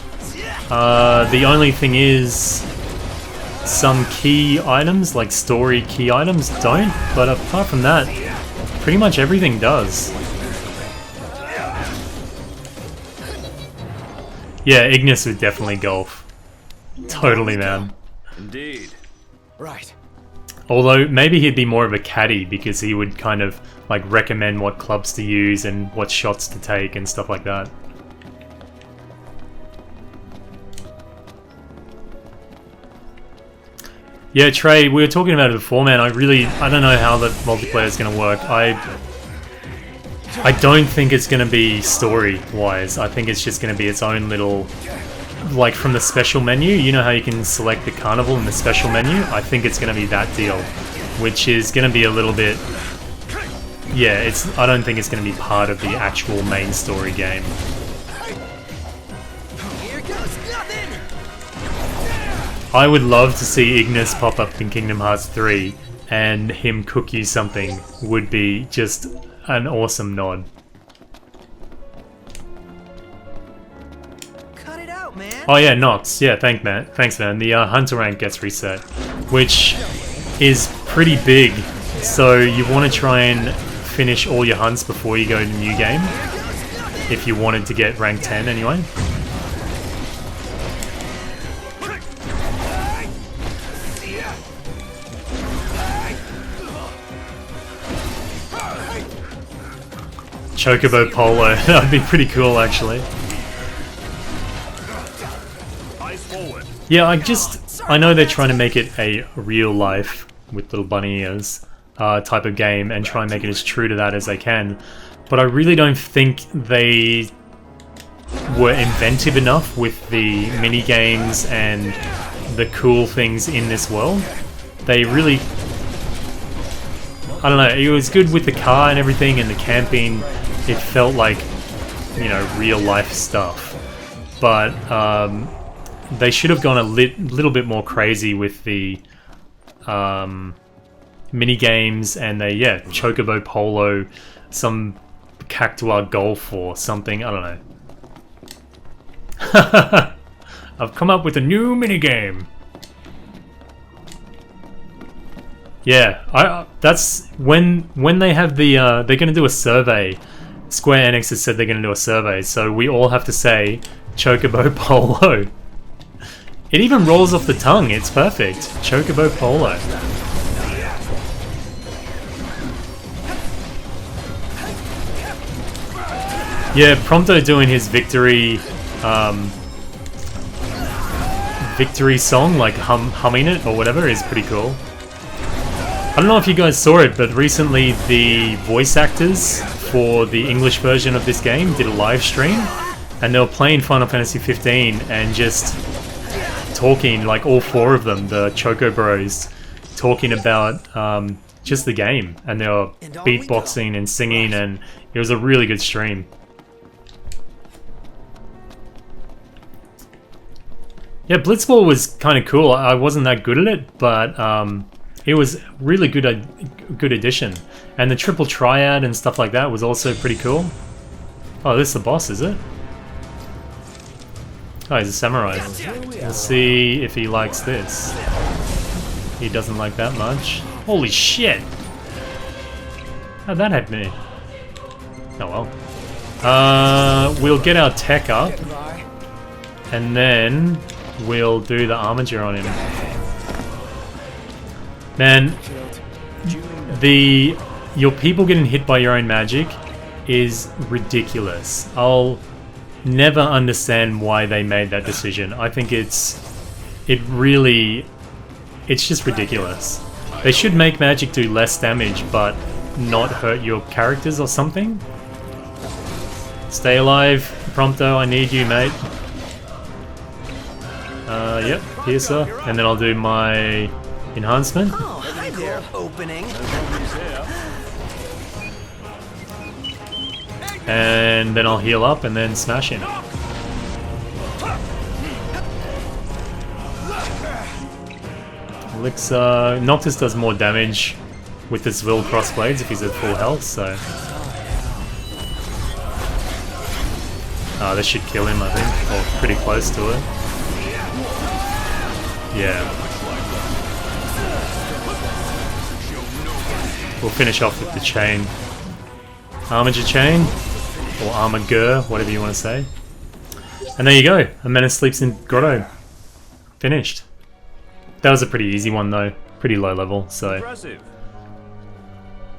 The only thing is, some key items, like story key items, don't, but apart from that, pretty much everything does. Yeah, Ignis would definitely golf. Totally, man. Indeed. Right. Although, maybe he'd be more of a caddy, because he would kind of, like, recommend what clubs to use and what shots to take and stuff like that. Yeah, Trey, we were talking about it before, man. I don't know how the multiplayer is going to work. I don't think it's going to be story-wise. I think it's just going to be its own little... Like, from the special menu, you know how you can select the carnival in the special menu? I think it's going to be that deal. Which is going to be a little bit... Yeah, I don't think it's going to be part of the actual main story game. Here goes nothing. I would love to see Ignis pop up in Kingdom Hearts 3, and him cook you something would be just an awesome nod. Cut it out, man. Oh yeah, Nox. Yeah, thanks man. The Hunter rank gets reset, which is pretty big. So you want to try and finish all your hunts before you go to the new game, if you wanted to get rank 10 anyway. Chocobo Polo, that would be pretty cool actually. Yeah, I know they're trying to make it a real life, with little bunny ears, type of game, and try and make it as true to that as they can. But I really don't think they were inventive enough with the mini games and the cool things in this world. They really... I don't know, it was good with the car and everything and the camping. It felt like, you know, real life stuff. But they should have gone a little bit more crazy with the mini games and Chocobo Polo, some Cactuar Golf or something. I don't know. I've come up with a new mini game. Yeah, that's when they have the they're gonna do a survey. Square Enix has said they're gonna do a survey, so we all have to say Chocobo Polo. It even rolls off the tongue. It's perfect. Chocobo Polo. Yeah, Prompto doing his victory song, like humming it or whatever, is pretty cool. I don't know if you guys saw it, but recently the voice actors for the English version of this game did a live stream, and they were playing Final Fantasy 15 and just talking, like all four of them, the Choco Bros, talking about just the game, and they were beatboxing and singing, and it was a really good stream. Yeah, Blitzball was kind of cool. I wasn't that good at it, but it was really good addition. And the triple triad and stuff like that was also pretty cool. Oh, this is the boss, is it? Oh, he's a samurai. Let's see if he likes this. He doesn't like that much. Holy shit! How'd that happen? Oh well. We'll get our tech up, and then we'll do the armature on him. Man, your people getting hit by your own magic is ridiculous. I'll never understand why they made that decision. I think it's just ridiculous. They should make magic do less damage but not hurt your characters or something. Stay alive, Prompto. I need you, mate. Yep, Piercer, and then I'll do my enhancement. Oh, hi there, opening. And then I'll heal up and then smash him. Elixir. Noctis does more damage with his will crossblades if he's at full health, so. This should kill him, I think, or pretty close to it. Yeah. We'll finish off with the chain. Armature chain, or armor whatever you want to say. And there you go. A menace sleeps in grotto. Finished. That was a pretty easy one though. Pretty low level, so. Impressive.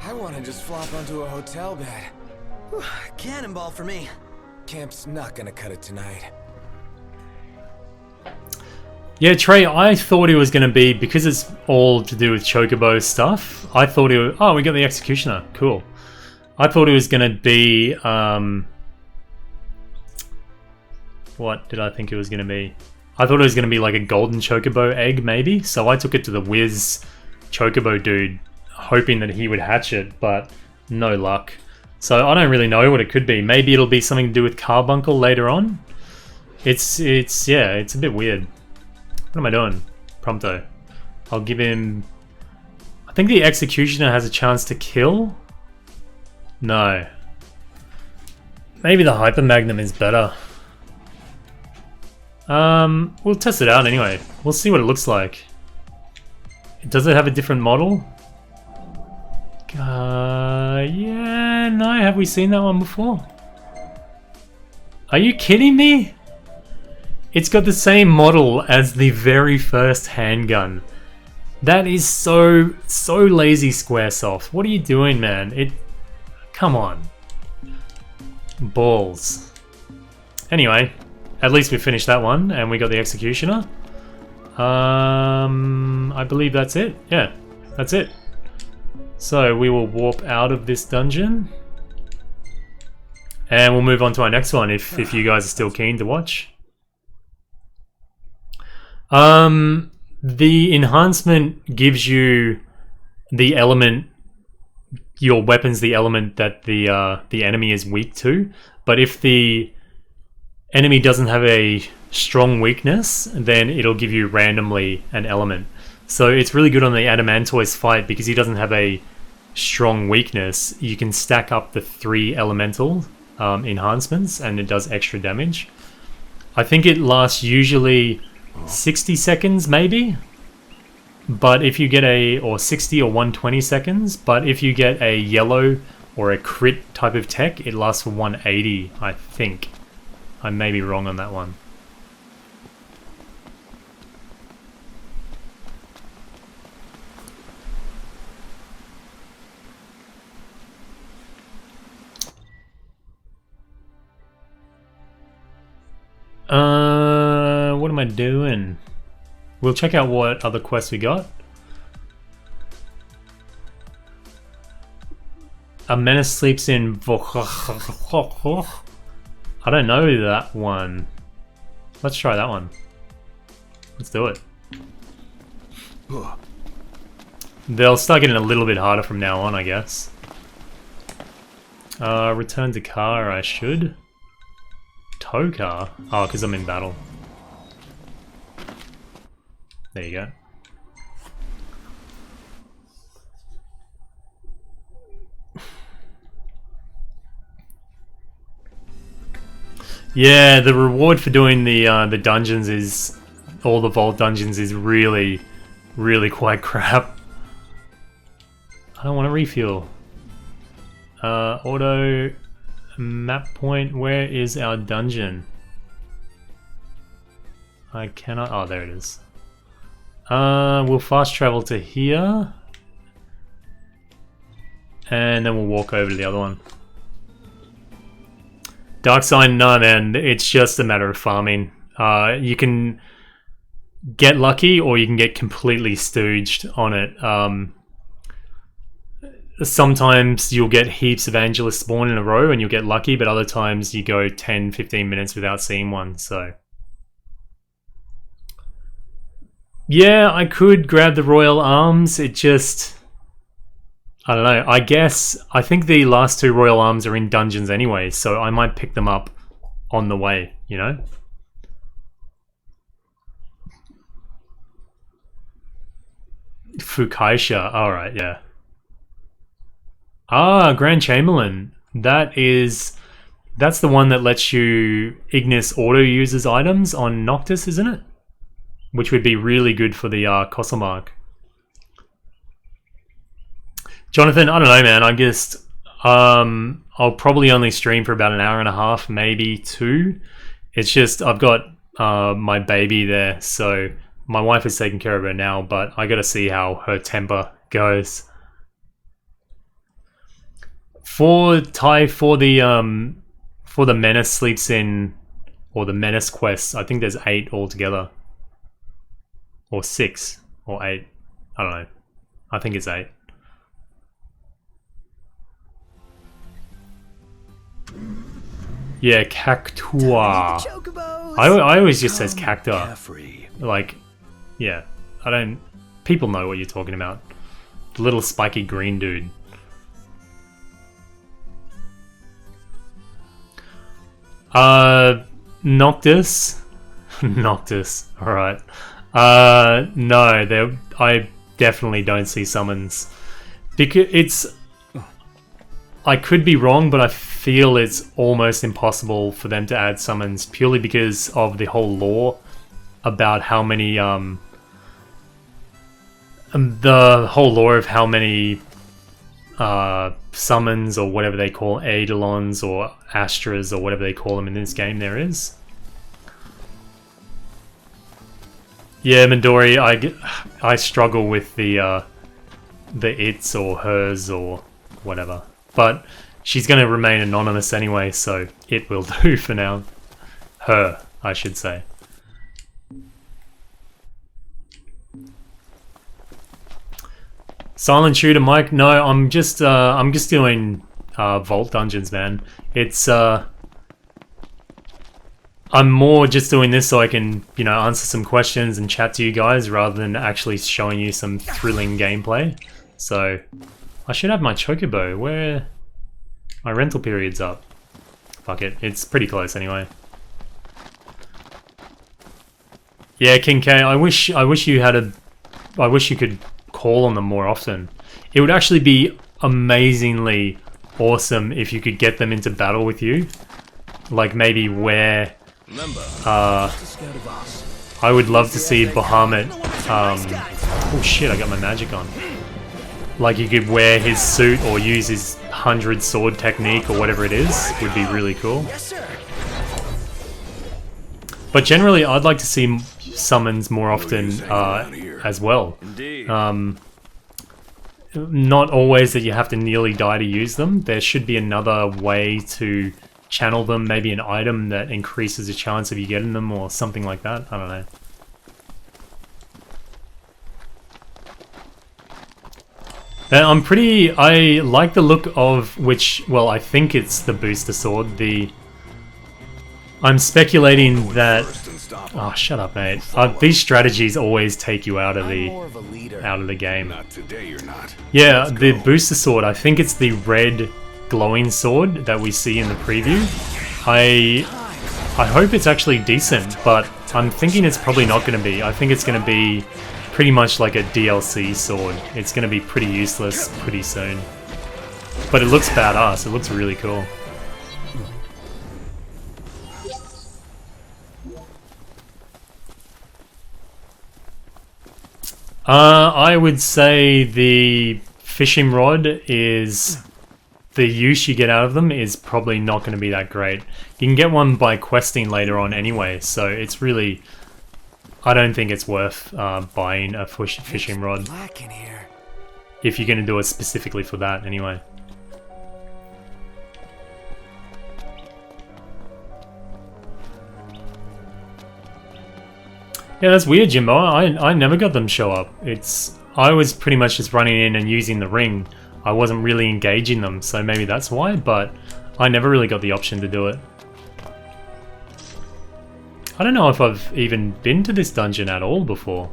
I want to just flop onto a hotel bed. Whew, cannonball for me. Camp's not gonna cut it tonight. Yeah, Trey, I thought it was going to be, because it's all to do with Chocobo stuff, I thought it was, oh, we got the Executioner, cool. I thought it was going to be, what did I think it was going to be? I thought it was going to be like a golden Chocobo egg, maybe, so I took it to the Wiz Chocobo dude, hoping that he would hatch it, but no luck. So I don't really know what it could be. Maybe it'll be something to do with Carbuncle later on. It's a bit weird. What am I doing? Prompto. I'll give him... I think the Executioner has a chance to kill? No. Maybe the Hyper Magnum is better. We'll test it out anyway. We'll see what it looks like. Does it have a different model? Yeah, no, have we seen that one before? Are you kidding me? It's got the same model as the very first handgun. That is so lazy, Squaresoft. What are you doing, man? Come on. Balls. Anyway, at least we finished that one, and we got the Executioner. I believe that's it. Yeah, that's it. So we will warp out of this dungeon. And we'll move on to our next one if you guys are still keen to watch. The enhancement gives you the element, your weapon's the element that the enemy is weak to, but if the enemy doesn't have a strong weakness, then it'll give you randomly an element. So it's really good on the Adamantoise fight because he doesn't have a strong weakness. You can stack up the 3 elemental enhancements and it does extra damage. I think it lasts usually 60 seconds maybe, but if you get or 60 or 120 seconds, but if you get a yellow or a crit type of tech, it lasts for 180, I think. I may be wrong on that one. What am I doing? We'll check out what other quests we got. A menace sleeps in... I don't know that one. Let's try that one. Let's do it. They'll start getting a little bit harder from now on, I guess. Return to car, I should. Tow car? Oh, because I'm in battle. There you go. Yeah, the reward for doing the dungeons is... all the vault dungeons is really quite crap. I don't want to refuel. Auto map point, where is our dungeon? I cannot... oh, there it is. We'll fast travel to here. And then we'll walk over to the other one. Dark Sign, no man, it's just a matter of farming. You can get lucky or you can get completely stooged on it. sometimes you'll get heaps of Angelus spawn in a row and you'll get lucky, but other times you go 10-15 minutes without seeing one, so... Yeah, I could grab the Royal Arms, it just... I don't know, I think the last 2 Royal Arms are in dungeons anyway, so I might pick them up on the way, you know? Fukaisha, alright, yeah. Ah, Grand Chamberlain. That's the one that lets you Ignis auto-users items on Noctis, isn't it? Which would be really good for the Cosselmark. Jonathan, I don't know, man. I guess I'll probably only stream for about an hour and a half, maybe 2. It's just I've got my baby there, so my wife is taking care of her now, but I gotta see how her temper goes. For the Menace sleeps in, or the Menace quests, I think there's 8 altogether. Or 6, or 8. I don't know. I think it's 8. Yeah, Cactua. I always just says Cacta. Like, yeah. People know what you're talking about. The little spiky green dude. Noctis. Noctis, alright. No, I definitely don't see summons. Because I could be wrong, but I feel it's almost impossible for them to add summons purely because of the whole lore about how many, the whole lore of how many summons or whatever they call Eidolons or Astras or whatever they call them in this game there is. Yeah, Midori, I struggle with the its or hers or whatever. But she's going to remain anonymous anyway, so it will do for now. Her, I should say. Silent shooter, Mike? No, I'm just doing vault dungeons, man. It's I'm more just doing this so I can, you know, answer some questions and chat to you guys rather than actually showing you some thrilling gameplay. So I should have my chocobo. Where my rental period's up. Fuck it, it's pretty close anyway. Yeah, King K, I wish you could call on them more often. It would actually be amazingly awesome if you could get them into battle with you. Like maybe where I would love to see Bahamut oh shit, I got my magic on. Like you could wear his suit or use his 100 sword technique or whatever it is, would be really cool. But generally I'd like to see summons more often as well. Not always that you have to nearly die to use them. There should be another way to channel them, maybe an item that increases the chance of you getting them or something like that. I don't know. I like the look of which, well, I think it's the booster sword. I'm speculating that... Oh, shut up, mate. These strategies always take you out of the game. Not today, you're not. Yeah, the booster sword, I think it's the red glowing sword that we see in the preview. I hope it's actually decent, but I'm thinking it's probably not going to be. I think it's going to be pretty much like a DLC sword. It's going to be pretty useless pretty soon. But it looks badass. It looks really cool. I would say the fishing rod is... The use you get out of them is probably not going to be that great. You can get one by questing later on anyway, so it's really... I don't think it's worth buying a fishing rod. If you're going to do it specifically for that anyway. Yeah, that's weird, Jimbo. I never got them show up. I was pretty much just running in and using the ring. I wasn't really engaging them, so maybe that's why, but I never really got the option to do it. I don't know if I've even been to this dungeon at all before.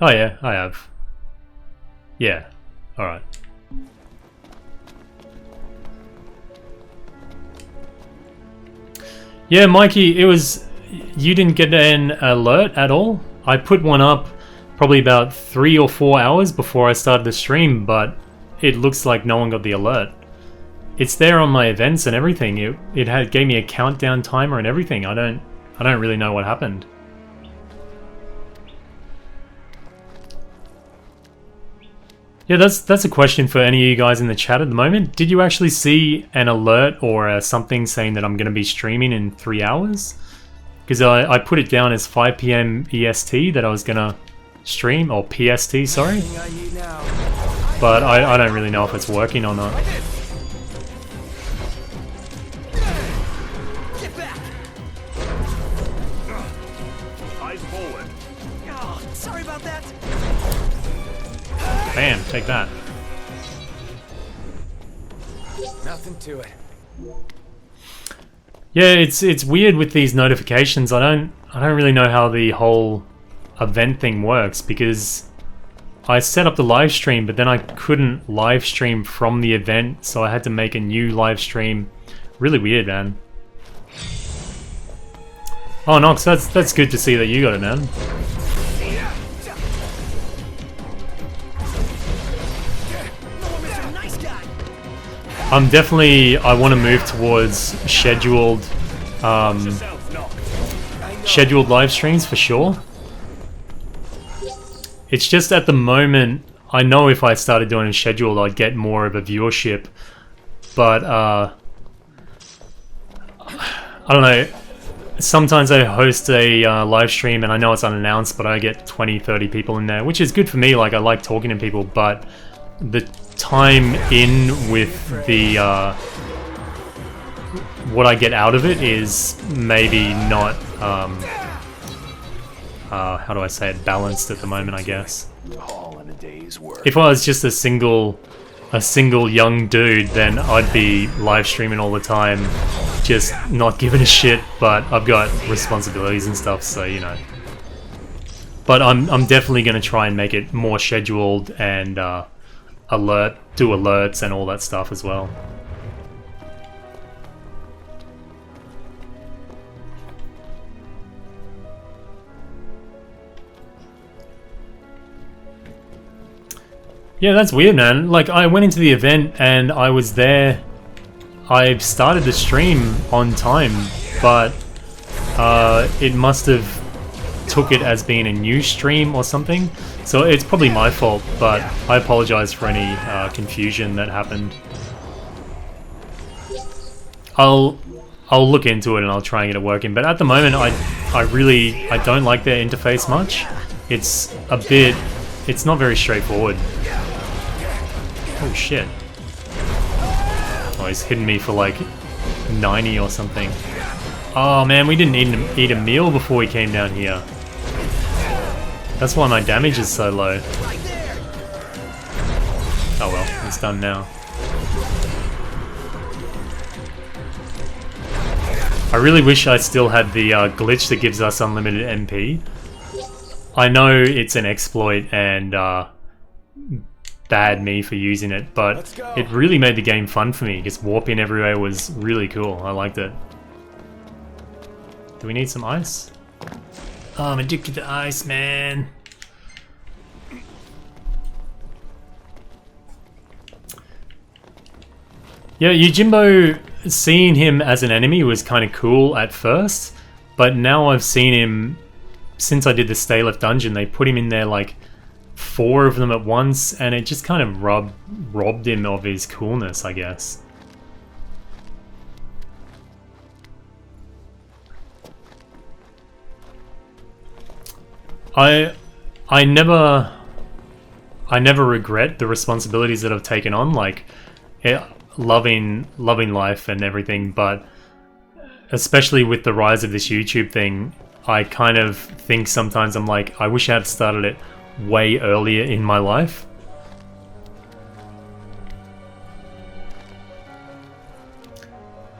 Oh yeah, I have. Yeah, alright. Yeah, Mikey, it was... You didn't get an alert at all? I put one up probably about 3 or 4 hours before I started the stream, but it looks like no one got the alert. It's there on my events and everything. It gave me a countdown timer and everything. I don't really know what happened. Yeah, that's a question for any of you guys in the chat at the moment. Did you actually see an alert or something saying that I'm going to be streaming in 3 hours? Because I put it down as 5 PM EST that I was going to stream, or PST, sorry. But I don't really know if it's working or not. Get back! Eyes forward. Oh, sorry about that. Bam, take that. Nothing to it. Yeah, it's weird with these notifications. I don't really know how the whole event thing works, because I set up the live stream, but then I couldn't live stream from the event, so I had to make a new live stream. Really weird, man. Oh, Nox, that's good to see that you got it, man. I'm definitely... I want to move towards scheduled scheduled live streams for sure. It's just at the moment, I know if I started doing a scheduled, I'd get more of a viewership, but I don't know. Sometimes I host a live stream and I know it's unannounced, but I get 20-30 people in there, which is good for me. Like, I like talking to people, but the time in with the what I get out of it is maybe not how do I say it, balanced at the moment, I guess. All in a day's work. If I was just a single young dude, then I'd be live streaming all the time, just not giving a shit, but I've got responsibilities and stuff, so you know. But I'm definitely going to try and make it more scheduled and do alerts and all that stuff as well. Yeah, that's weird, man. Like, I went into the event and I was there. I started the stream on time, but it must have took it as being a new stream or something. So it's probably my fault, but I apologize for any confusion that happened. I'll look into it and I'll try and get it working. But at the moment, I don't like their interface much. It's not very straightforward. Oh shit. Oh, he's hitting me for like 90 or something. Oh man, we didn't eat a meal before we came down here. That's why my damage is so low. Oh well, it's done now. I really wish I still had the glitch that gives us unlimited MP. I know it's an exploit and bad me for using it, but it really made the game fun for me. Just warping everywhere was really cool. I liked it. Do we need some ice? Oh, I'm addicted to ice, man. Yeah, Yojimbo, seeing him as an enemy was kind of cool at first, but now I've seen him, since I did the Stay Left dungeon, they put him in there like 4 of them at once, and it just kind of robbed him of his coolness, I guess. I never regret the responsibilities that I've taken on, like loving life and everything, but especially with the rise of this YouTube thing, I kind of think sometimes I'm like, I wish I had started it way earlier in my life.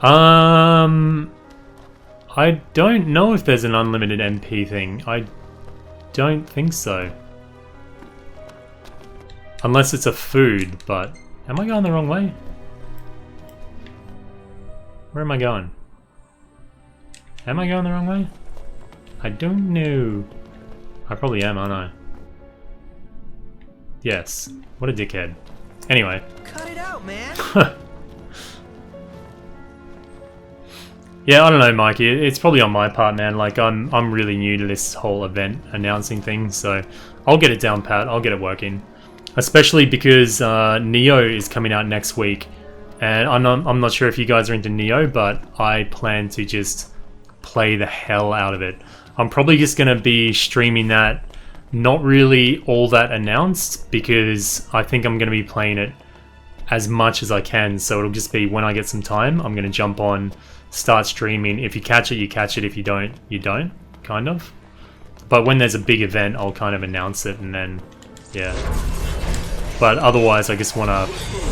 I don't know if there's an unlimited MP thing. I don't think so. Unless it's a food, but... Am I going the wrong way? Where am I going? Am I going the wrong way? I don't know. I probably am, aren't I? Yes. What a dickhead. Anyway. Cut it out, man. Yeah, I don't know, Mikey. It's probably on my part, man. Like, I'm really new to this whole event announcing thing, so I'll get it down pat. I'll get it working. Especially because Neo is coming out next week, and I'm not sure if you guys are into Neo, but I plan to just play the hell out of it. I'm probably just gonna be streaming that, not really all that announced, because I think I'm gonna be playing it as much as I can. So it'll just be when I get some time, I'm gonna jump on, start streaming. If you catch it, you catch it. If you don't, you don't, kind of. But when there's a big event, I'll kind of announce it, and then, yeah. But otherwise, I just want to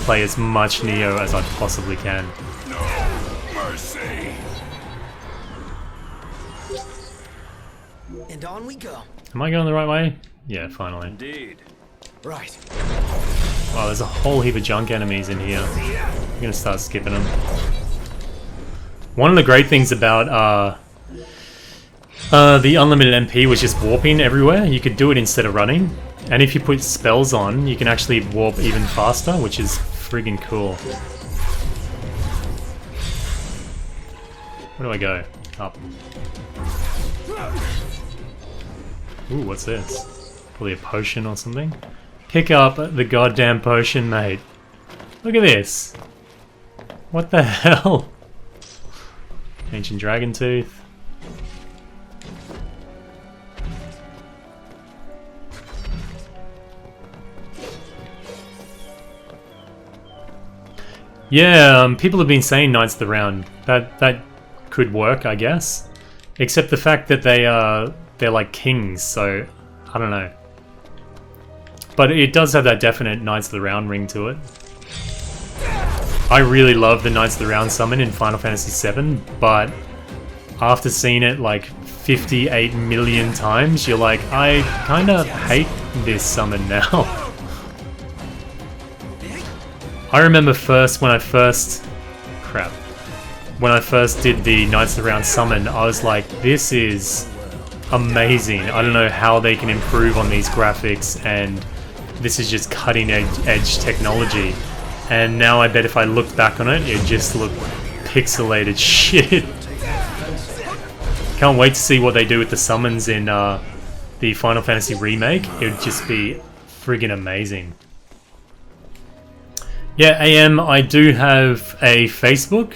play as much Neo as I possibly can. No mercy. And on we go. Am I going the right way? Yeah, finally. Indeed. Right. Oh, there's a whole heap of junk enemies in here. I'm gonna start skipping them. One of the great things about the unlimited MP was just warping everywhere. You could do it instead of running. And if you put spells on, you can actually warp even faster, which is friggin' cool. Where do I go? Up. Ooh, what's this? Probably a potion or something. Pick up the goddamn potion, mate. Look at this. What the hell? Ancient Dragon Tooth. Yeah, people have been saying Knights of the Round. That could work, I guess. Except the fact that they're like kings, so I don't know. But it does have that definite Knights of the Round ring to it. I really love the Knights of the Round summon in Final Fantasy VII, but after seeing it like 58 million times, you're like, I kinda hate this summon now. I remember when I first did the Knights of the Round summon, I was like, this is amazing. I don't know how they can improve on these graphics, and this is just cutting edge technology. And now I bet if I looked back on it, it'd just look pixelated shit. Can't wait to see what they do with the summons in the Final Fantasy remake. It would just be friggin' amazing. Yeah, AM, I do have a Facebook,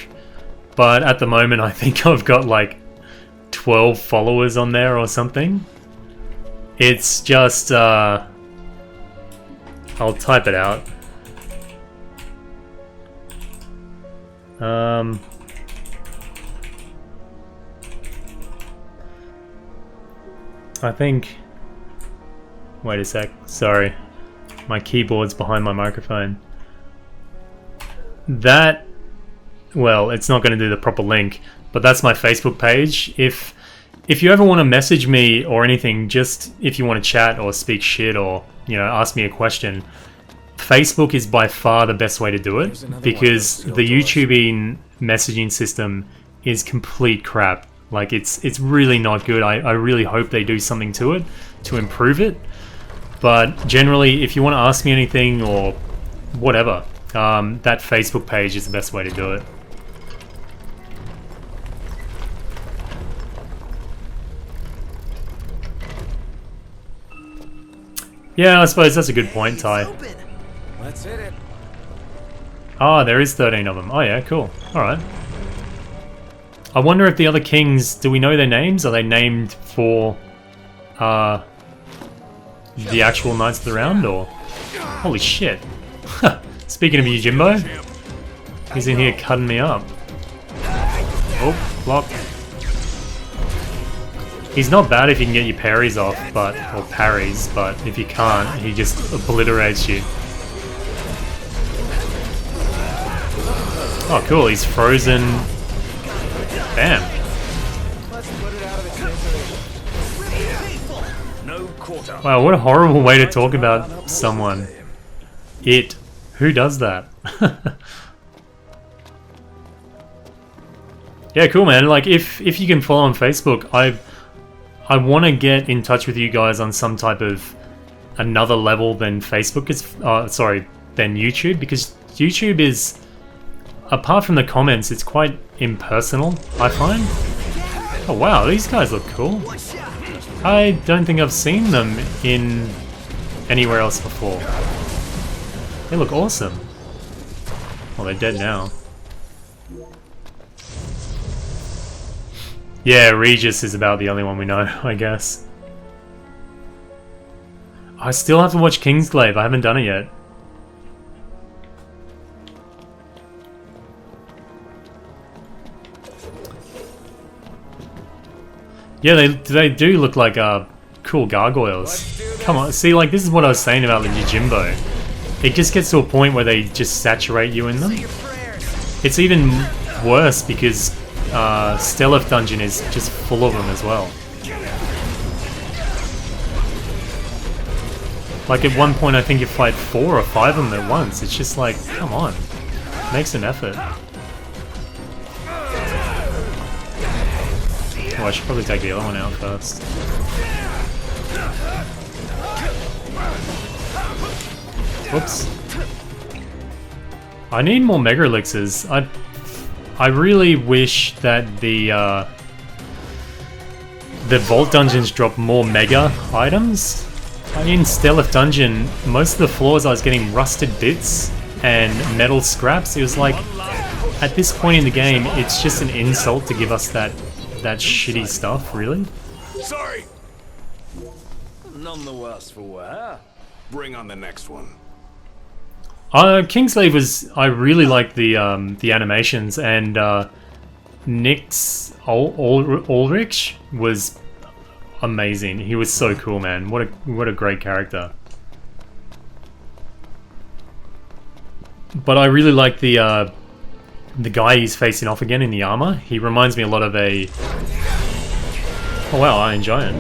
but at the moment I think I've got like 12 followers on there or something. It's just, I'll type it out. I think... Wait a sec, sorry. My keyboard's behind my microphone. That, well, it's not going to do the proper link, but that's my Facebook page. If you ever want to message me or anything, just if you want to chat or speak shit or, you know, ask me a question, Facebook is by far the best way to do it, because the YouTubing messaging system is complete crap. Like, it's really not good. I really hope they do something to it to improve it. But generally, if you want to ask me anything or whatever, that Facebook page is the best way to do it. Yeah, I suppose that's a good point, Ty. Let's hit it. Ah, there is 13 of them. Oh yeah, cool. Alright. I wonder if the other kings, do we know their names? Are they named for the actual Knights of the Round, or? Holy shit. Speaking of you, Jimbo, he's in here cutting me up. Oh, block. He's not bad if you can get your parries off, or parries, but if you can't, he just obliterates you. Oh cool, he's frozen Bam. Let's put it out of its misery. No quarter. Wow, what a horrible way to talk about someone. It. Who does that? Yeah, cool, man. Like, if you can follow on Facebook, I want to get in touch with you guys on some type of another level than Facebook is. Sorry, than YouTube, because YouTube is, apart from the comments, it's quite impersonal, I find. Oh wow, these guys look cool. I don't think I've seen them in anywhere else before. They look awesome. Well, they're dead now. Yeah, Regis is about the only one we know, I guess. I still have to watch Kingsglaive. I haven't done it yet. Yeah, they do look like cool gargoyles. Come on, see, like, this is what I was saying about the Yojimbo. It just gets to a point where they just saturate you in them. It's even worse because Stealth Dungeon is just full of them as well. Like, at one point I think you fight 4 or 5 of them at once. It's just like, come on. Make some effort. Oh, I should probably take the other one out first. Whoops. I need more Mega Elixirs. I really wish that the Vault Dungeons drop more Mega items. In Stealth Dungeon, most of the floors I was getting rusted bits and metal scraps. It was like, at this point in the game, it's just an insult to give us that shitty stuff, really. Sorry. None the worse for wear. Bring on the next one. Kingsglaive was, I really liked the animations, and Nix Ulrich was amazing. He was so cool, man. What a great character. But I really like the guy he's facing off again in the armor. He reminds me a lot of a... Oh wow, I enjoy it.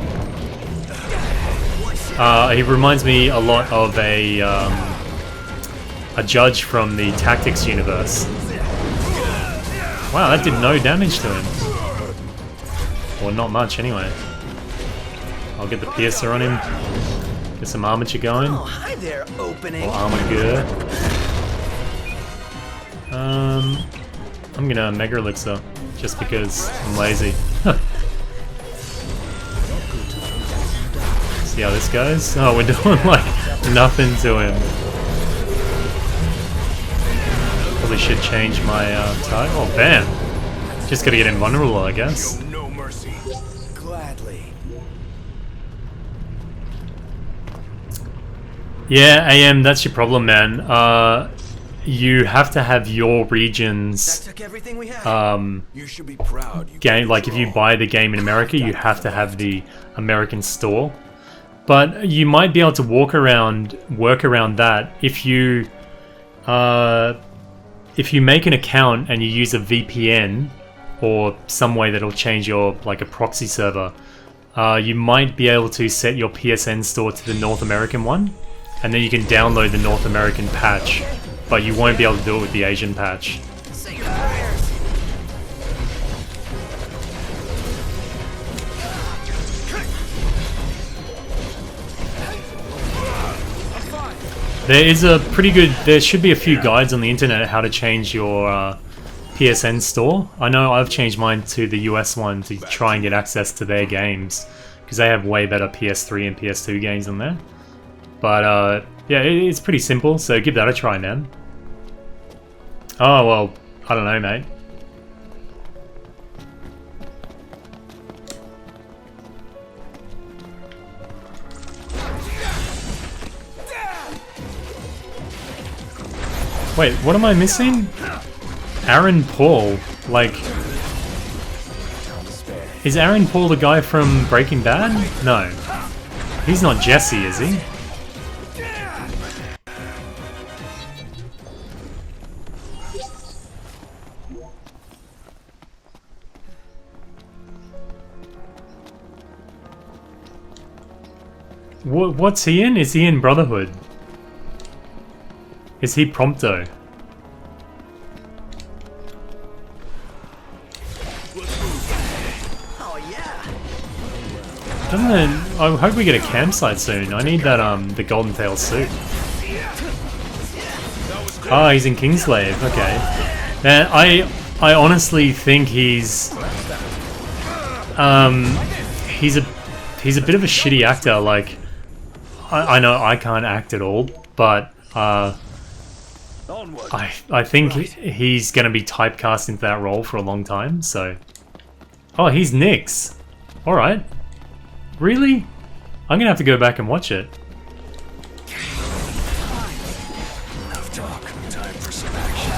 He reminds me a lot of a judge from the Tactics universe. Wow, that did no damage to him. Or not much, anyway. I'll get the piercer on him. Get some armature going. Oh, hi there, opening. Or armor. I'm gonna Mega Elixir, just because I'm lazy. See how this goes? Oh, we're doing like nothing to him. Probably should change my type. Oh, bam! Just gotta get him vulnerable, I guess. No mercy. Gladly. Yeah, AM, that's your problem, man. You have to have your regions That took everything we had. You should be proud. You game. Like, if you buy the game in America, you have to have the American store. But you might be able to work around that if you make an account and you use a VPN or some way that'll change your, like, a proxy server. You might be able to set your PSN store to the North American one, and then you can download the North American patch, but you won't be able to do it with the Asian patch. Say your prayers. There is a pretty good... There should be a few guides on the internet how to change your PSN store. I know I've changed mine to the US one to try and get access to their games, because they have way better PS3 and PS2 games on there. But yeah, it's pretty simple, so give that a try, man. Oh, well, I don't know, mate. Wait, what am I missing? Aaron Paul, like... Is Aaron Paul the guy from Breaking Bad? No. He's not Jesse, is he? What's he in? Is he in Brotherhood? Is he Prompto? Oh yeah. Doesn't it, I hope we get a campsite soon. I need that the Golden Tail suit. Oh, he's in Kingslave. Okay. Man, I honestly think he's a bit of a shitty actor. Like, I know I can't act at all, but I think he's gonna be typecast into that role for a long time. So, oh, he's Nyx. All right. Really? I'm gonna have to go back and watch it. Enough talk. Time for some action.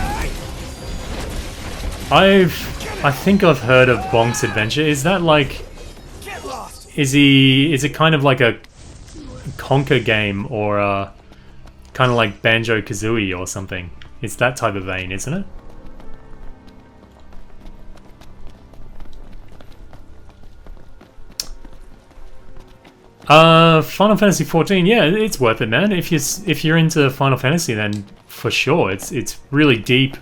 I think I've heard of Bonk's Adventure. Is that like... Is it kind of like a Conker game or kind of like Banjo-Kazooie or something? It's that type of vein, isn't it? Final Fantasy 14, yeah, it's worth it, man. If you're into Final Fantasy, then for sure, it's really deep,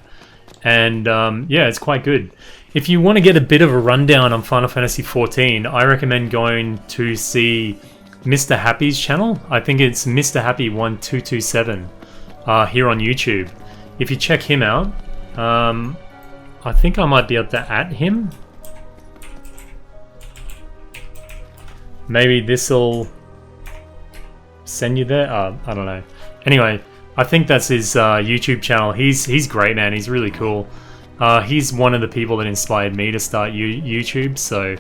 and yeah, it's quite good. If you want to get a bit of a rundown on Final Fantasy 14, I recommend going to see Mr. Happy's channel. I think it's Mr. Happy 1227 here on YouTube. If you check him out, I think I might be able to @ him. Maybe this'll send you there. I don't know. Anyway, I think that's his YouTube channel. He's great, man. He's really cool. He's one of the people that inspired me to start YouTube. So,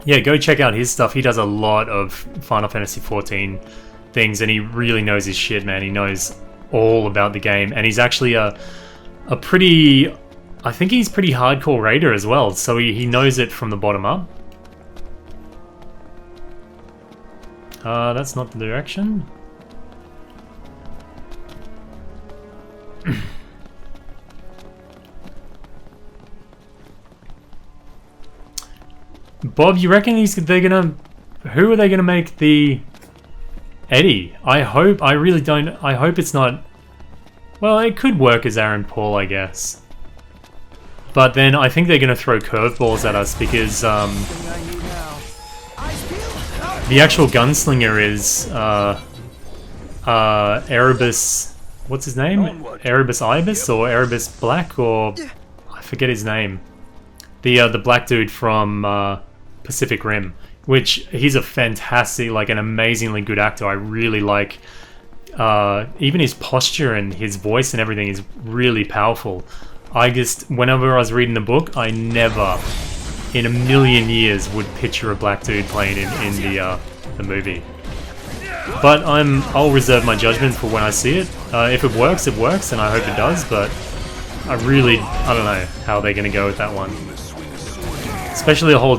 yeah, go check out his stuff. He does a lot of Final Fantasy 14 things, and he really knows his shit, man. He knows all about the game, and he's actually a pretty... I think he's pretty hardcore raider as well. So he knows it from the bottom up. That's not the direction. Bob, you reckon they're gonna... Who are they gonna make the Eddie? I really don't... I hope it's not... Well, it could work as Aaron Paul, I guess. But then I think they're gonna throw curveballs at us because, the actual gunslinger is Erebus. What's his name? Erebus Ibis or Erebus Black, or I forget his name. The black dude from Pacific Rim, which he's a fantastic, like an amazingly good actor. I really like. Even his posture and his voice and everything is really powerful. Whenever I was reading the book, I never in a million years would picture a black dude playing in the movie. But I'll reserve my judgment for when I see it. If it works, and I hope it does, but I don't know how they're gonna go with that one. Especially the whole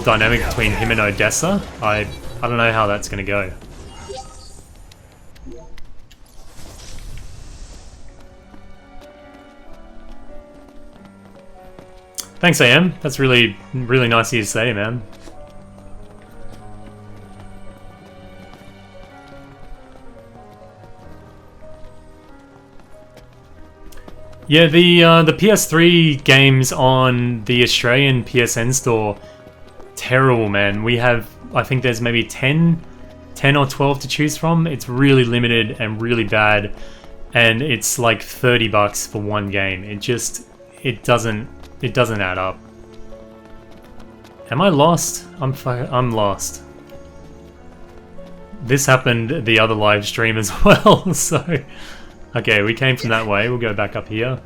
dynamic between him and Odessa. I don't know how that's gonna go. Thanks, AM. That's really nice of you to say, man. Yeah, the PS3 games on the Australian PSN store, terrible, man. We have, I think there's maybe 10 or 12 to choose from. It's really limited and really bad, and it's like $30 for one game. It doesn't add up. Am I lost? I'm lost. This happened the other live stream as well, so... Okay, we came from that way. We'll go back up here.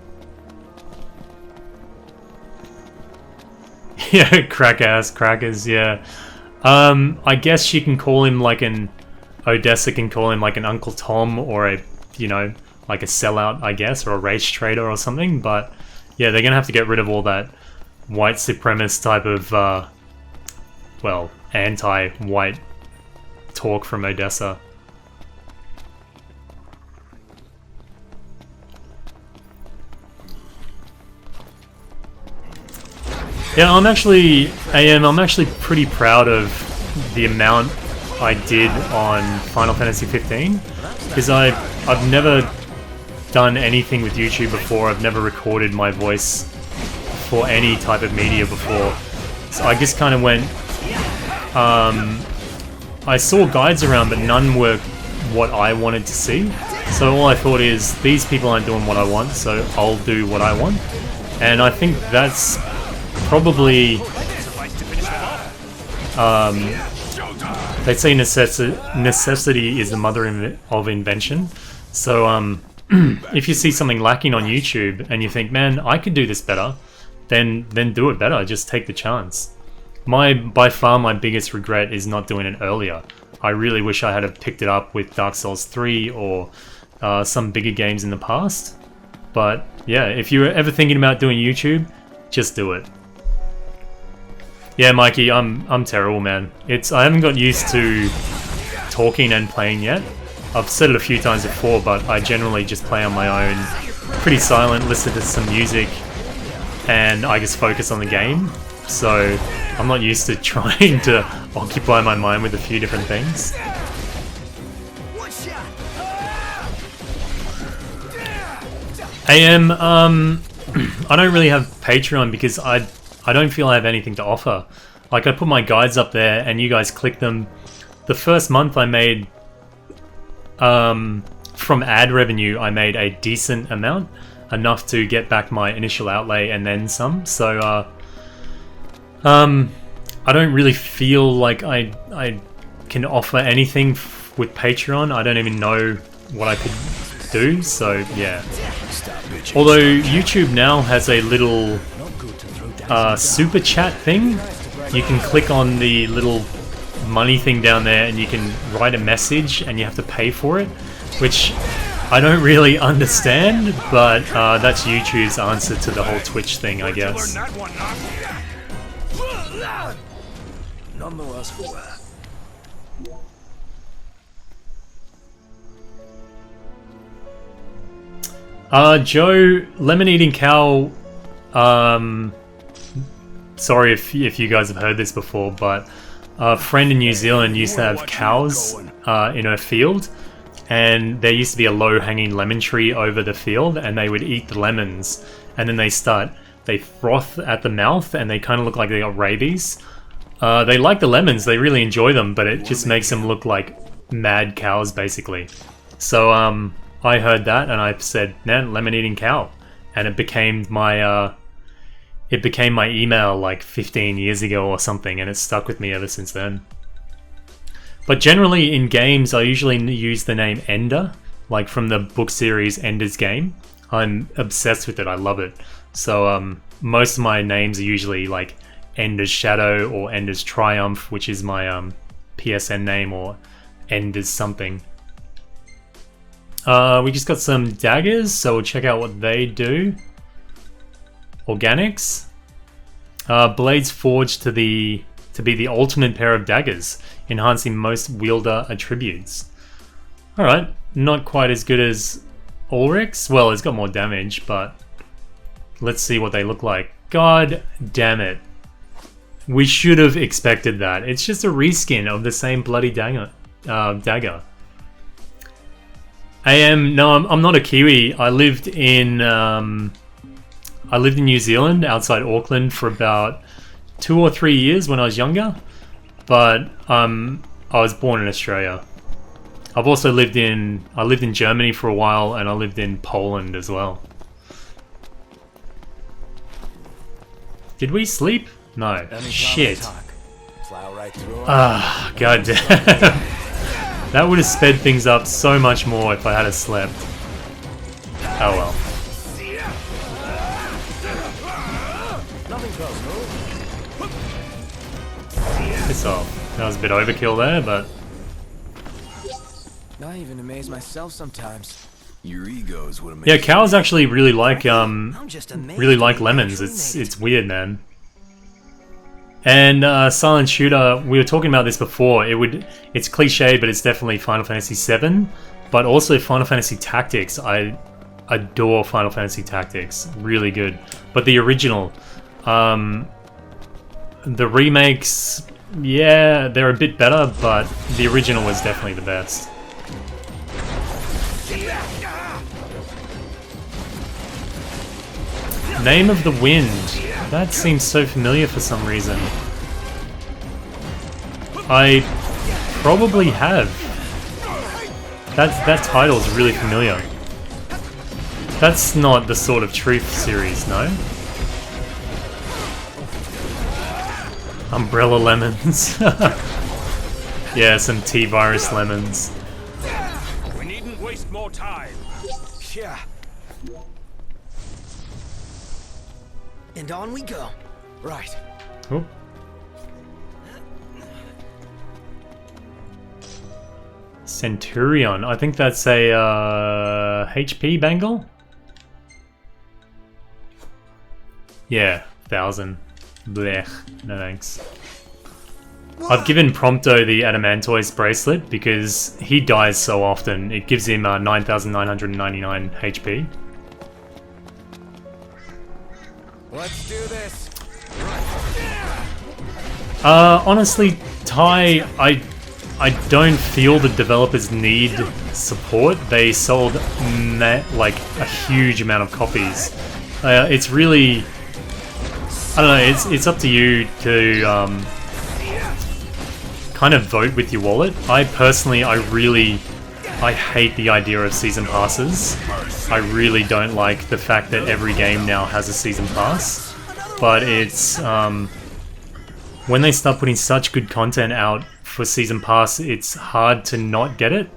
Yeah, crack-ass crackers, yeah. I guess she can call him like an... Odessa can call him like an Uncle Tom or a, you know, like a sellout, I guess, or a race trader or something, but... Yeah, they're gonna have to get rid of all that white supremacist type of, well, anti-white talk from Odessa. Yeah, I'm actually pretty proud of the amount I did on Final Fantasy 15 because I've never done anything with YouTube before. I've never recorded my voice for any type of media before. So I just kind of went. I saw guides around, but none were what I wanted to see. So all I thought is, these people aren't doing what I want, so I'll do what I want. And I think that's probably... they say necessity is the mother of invention. So if you see something lacking on YouTube and you think, man, I could do this better, then do it better. Just take the chance. By far my biggest regret is not doing it earlier. I really wish I had have picked it up with Dark Souls 3 or some bigger games in the past. But yeah, if you're ever thinking about doing YouTube, just do it. Yeah, Mikey, I'm terrible, man. I haven't got used to talking and playing yet. I've said it a few times before, but I generally just play on my own, pretty silent, listen to some music, and I just focus on the game. So I'm not used to trying to occupy my mind with a few different things. AM, I don't really have Patreon because I don't feel I have anything to offer. Like, I put my guides up there and you guys click them. The first month I made, from ad revenue, I made a decent amount, enough to get back my initial outlay and then some. So, I don't really feel like I can offer anything with Patreon. I don't even know what I could do, so yeah. Although YouTube now has a little super chat thing. You can click on the little money thing down there and you can write a message and you have to pay for it, which I don't really understand, but that's YouTube's answer to the whole Twitch thing, I guess. None the worse for wear. Joe, Lemon Eating Cow, sorry if you guys have heard this before, but a friend in New Zealand used to have cows in her field, and there used to be a low-hanging lemon tree over the field, and they would eat the lemons, and then they froth at the mouth, and they kind of look like they got rabies. They like the lemons, they really enjoy them, but it just makes them look like mad cows, basically. So, I heard that, and I said, man, lemon eating cow. And it became my email like 15 years ago or something, and it's stuck with me ever since then. But generally, in games, I usually use the name Ender, like from the book series Ender's Game. I'm obsessed with it, I love it. So, most of my names are usually like Ender's Shadow or Ender's Triumph, which is my PSN name, or Ender's something. We just got some daggers, so we'll check out what they do. Organics. Blades forged to be the ultimate pair of daggers, enhancing most wielder attributes. Alright, not quite as good as Ulrich's. Well, it's got more damage, but let's see what they look like. God damn it. We should have expected that. It's just a reskin of the same bloody dagger. No, I'm not a Kiwi. I lived in New Zealand, outside Auckland, for about 2 or 3 years when I was younger. But I was born in Australia. I've also lived in Germany for a while, and I lived in Poland as well. Did we sleep? No. Shit. Ah, god damn. That would have sped things up so much more if I had slept. Oh well. Piss off. That was a bit overkill there, but... I even amaze myself sometimes. Your egos would have made. Yeah, cows actually really like lemons. It's weird, man. And Silent Shooter, we were talking about this before. It's cliche, but it's definitely Final Fantasy VII, but also Final Fantasy Tactics. I adore Final Fantasy Tactics, really good. But the original, The remakes, yeah, they're a bit better, but the original was definitely the best. Name of the Wind. That seems so familiar for some reason. I probably have. That title is really familiar. That's not the Sword of Truth series, no? Umbrella lemons. Yeah, some T-virus lemons. We needn't waste more time. Yeah. And on we go. Right. Oh. Centurion. I think that's a HP bangle? Yeah, 1000. Blech. No thanks. I've given Prompto the Adamantoise bracelet because he dies so often. It gives him 9,999 HP. Let's do this. Honestly, Ty, I don't feel the developers need support. They sold like a huge amount of copies. It's really, I don't know. It's up to you to kind of vote with your wallet. I personally, I hate the idea of season passes. I really don't like the fact that every game now has a season pass. But it's when they start putting such good content out for season pass, it's hard to not get it.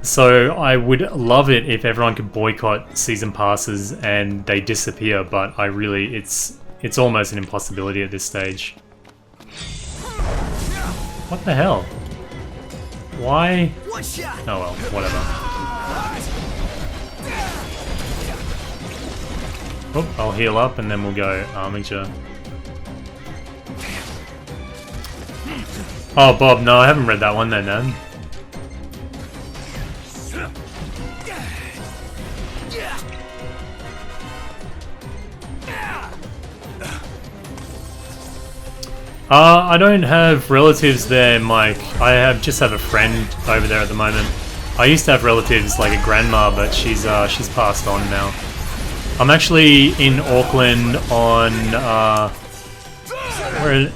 So I would love it if everyone could boycott season passes and they disappear, but I really, it's almost an impossibility at this stage. What the hell? Why? Oh well, whatever. Oh, I'll heal up and then we'll go Armature. Oh, Bob, no, I haven't read that one then, man. I don't have relatives there, Mike. I just have a friend over there at the moment. I used to have relatives like a grandma, but she's passed on now. I'm actually in Auckland on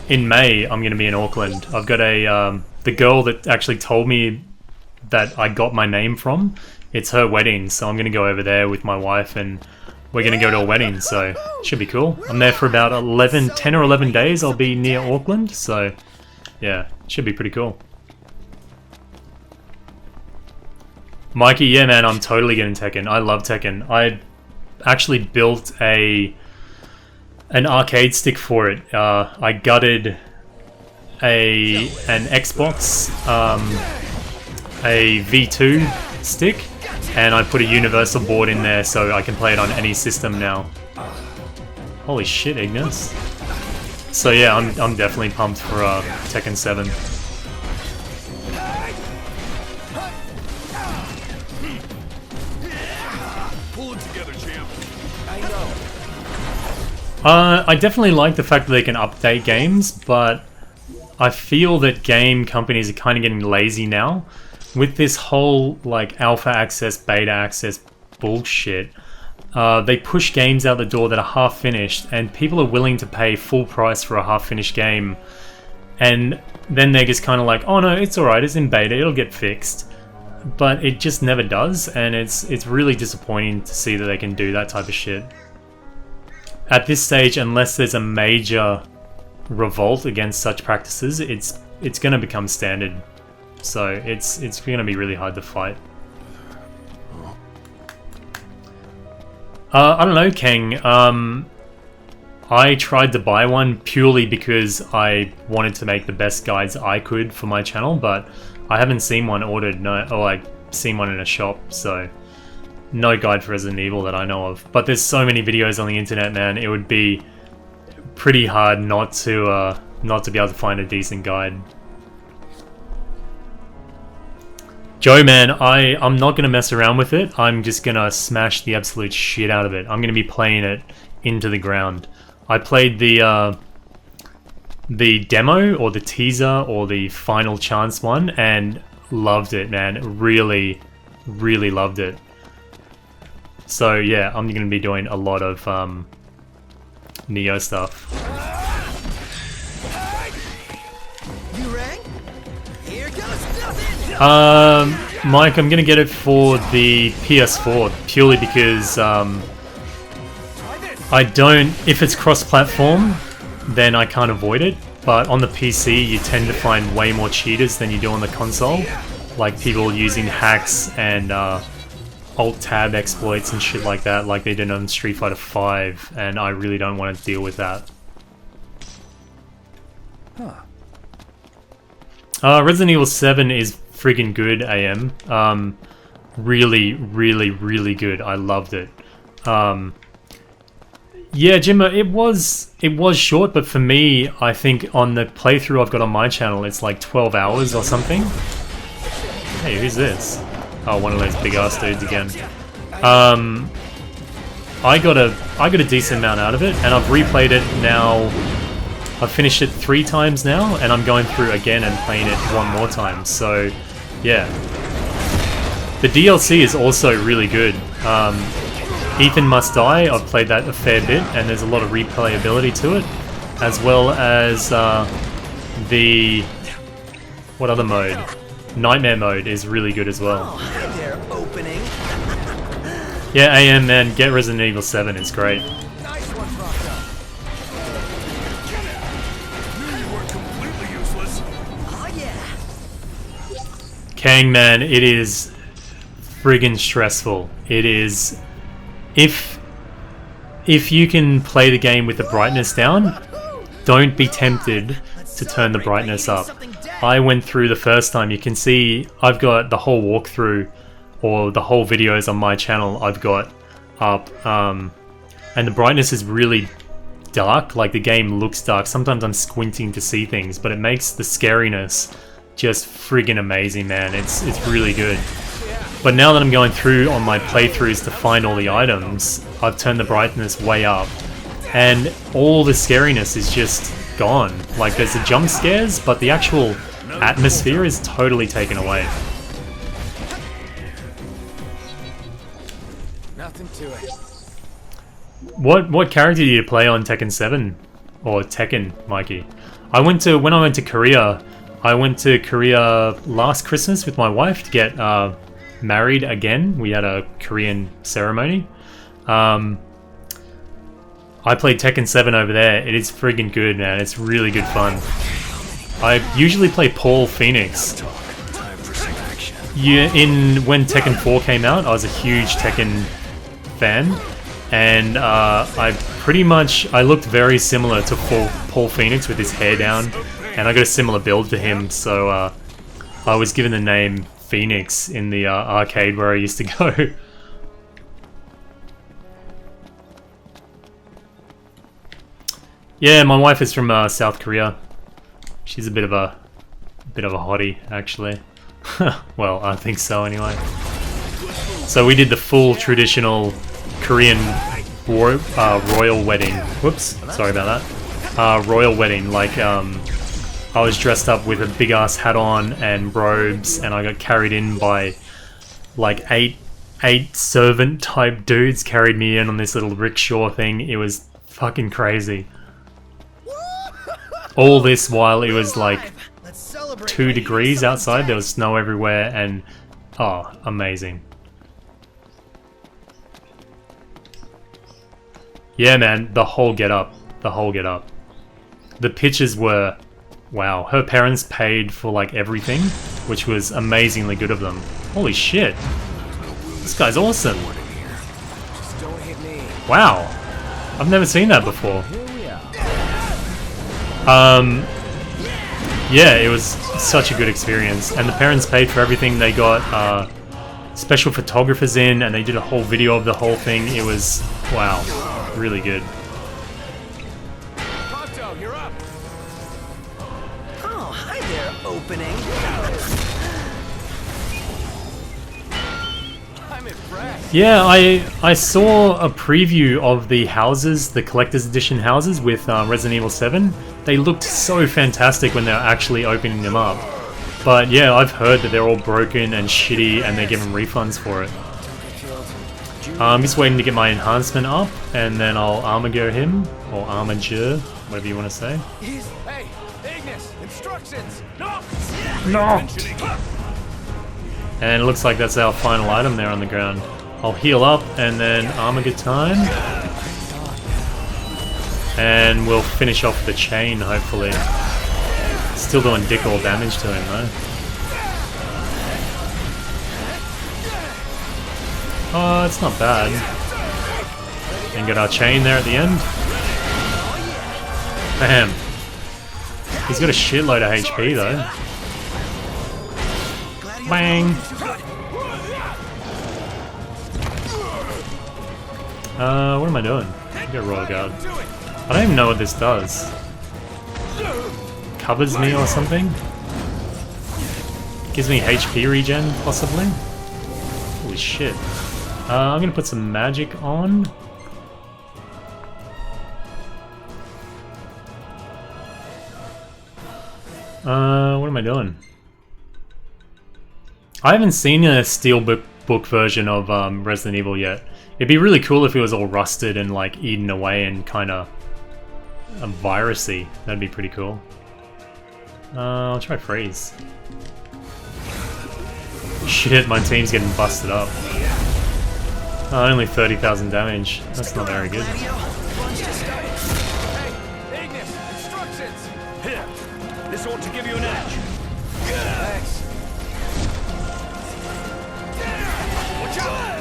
in May. I'm gonna be in Auckland. I've got a the girl that actually told me that I got my name from. It's her wedding, so I'm gonna go over there with my wife and we're gonna go to a wedding, so it should be cool. I'm there for about 10 or 11 days. I'll be near Auckland, so yeah, it should be pretty cool. Mikey, yeah man, I'm totally getting Tekken. I love Tekken. I actually built an arcade stick for it. I gutted an Xbox, a V2 stick, and I put a universal board in there so I can play it on any system now. Holy shit, Ignis. So yeah, I'm definitely pumped for Tekken 7. Pull it together, champ. I definitely like the fact that they can update games, but I feel that game companies are kind of getting lazy now. With this whole like alpha access, beta access bullshit, they push games out the door that are half finished, and people are willing to pay full price for a half finished game, and then they're just kind of like, oh no, it's alright, it's in beta, it'll get fixed. But it just never does, and it's really disappointing to see that they can do that type of shit. At this stage, unless there's a major revolt against such practices, it's going to become standard. So it's going to be really hard to fight. I don't know, Kang. I tried to buy one purely because I wanted to make the best guides I could for my channel, but I haven't seen one ordered, or like seen one in a shop, so no guide for Resident Evil that I know of. But there's so many videos on the internet, man. It would be pretty hard not to be able to find a decent guide. Joe, man, I'm not going to mess around with it. I'm just going to smash the absolute shit out of it. I'm going to be playing it into the ground. I played the the demo or the teaser or the final chance one and loved it, man. Really, really loved it. So yeah, I'm going to be doing a lot of Neo stuff. You rang? Here goes nothing. Mike, I'm going to get it for the PS4 purely because I don't, if it's cross-platform, then I can't avoid it. But on the PC, you tend to find way more cheaters than you do on the console. Like people using hacks and alt-tab exploits and shit like that, like they did on Street Fighter V, and I really don't want to deal with that. Resident Evil 7 is friggin' good, AM. Really, really, really good. I loved it. Yeah, Jimma, it was short, but for me, I think on the playthrough I've got on my channel, it's like 12 hours or something. Hey, who's this? Oh, one of those big ass dudes again. I got a decent amount out of it, and I've replayed it now. I've finished it 3 times now, and I'm going through again and playing it 1 more time. So, yeah. The DLC is also really good. Ethan Must Die, I've played that a fair bit, and there's a lot of replayability to it, as well as the... what other mode? Nightmare mode is really good as well. Oh, hi there, opening. Yeah, AM, man, get Resident Evil 7, it's great. Nice one, Rocco. Knew you weren't completely useless. Oh yeah. Kang, man, it is friggin' stressful. It is... If you can play the game with the brightness down, don't be tempted to turn the brightness up. I went through the first time. You can see I've got the whole walkthrough, or the whole videos on my channel I've got up, and the brightness is really dark. Like, the game looks dark. Sometimes I'm squinting to see things, but it makes the scariness just friggin' amazing, man. It's really good. But now that I'm going through on my playthroughs to find all the items, I've turned the brightness way up, and all the scariness is just gone. Like, there's the jump scares, but the actual atmosphere is totally taken away. Nothing to it. What character do you play on Tekken 7 or Tekken, Mikey? when I went to Korea, I went to Korea last Christmas with my wife to get married again. We had a Korean ceremony. I played Tekken 7 over there. It is friggin' good, man. It's really good fun. I usually play Paul Phoenix. Yeah, when Tekken 4 came out, I was a huge Tekken fan, and I looked very similar to Paul Phoenix with his hair down, and I got a similar build to him, so I was given the name Phoenix in the arcade where I used to go. Yeah, my wife is from South Korea. She's a bit of a hottie, actually. Well, I think so anyway. So we did the full traditional Korean royal wedding. Whoops, sorry about that. Royal wedding, like I was dressed up with a big ass hat on and robes, and I got carried in by like eight servant type dudes. Carried me in on this little rickshaw thing. It was fucking crazy. All this while it was like 2 degrees outside. There was snow everywhere, and oh, amazing. Yeah, man, the whole get up. The pictures were, wow. Her parents paid for like everything, which was amazingly good of them. Holy shit. This guy's awesome. Just don't hit me. Wow. I've never seen that before. Yeah, it was such a good experience, and the parents paid for everything. They got special photographers in, and they did a whole video of the whole thing. It was, wow, really good. Ponto, you're up. Oh, hi there, opening. I'm impressed. Yeah, I saw a preview of the houses, the collector's edition houses with Resident Evil 7, they looked so fantastic when they were actually opening them up. But yeah, I've heard that they're all broken and shitty and they're giving refunds for it. I'm just waiting to get my enhancement up and then I'll armager him, or armager, whatever you want to say. Hey, Ignis, instructions. No. No. And it looks like that's our final item there on the ground. I'll heal up and then armager time. And we'll finish off the chain, hopefully. Still doing dick all damage to him, though. Oh, it's not bad. And get our chain there at the end. Bam. He's got a shitload of HP, though. Bang! What am I doing? I get Royal Guard. I don't even know what this does. Covers me or something? Gives me HP regen, possibly? Holy shit. I'm gonna put some magic on. What am I doing? I haven't seen a steelbook version of Resident Evil yet. It'd be really cool if it was all rusted and like eaten away and kind of virusy. That'd be pretty cool. I'll try freeze. Shit, my team's getting busted up. Only 30,000 damage. That's not very good. Hey, Ignis, instructions. Here, this ought to give you an edge. Thanks. Watch out!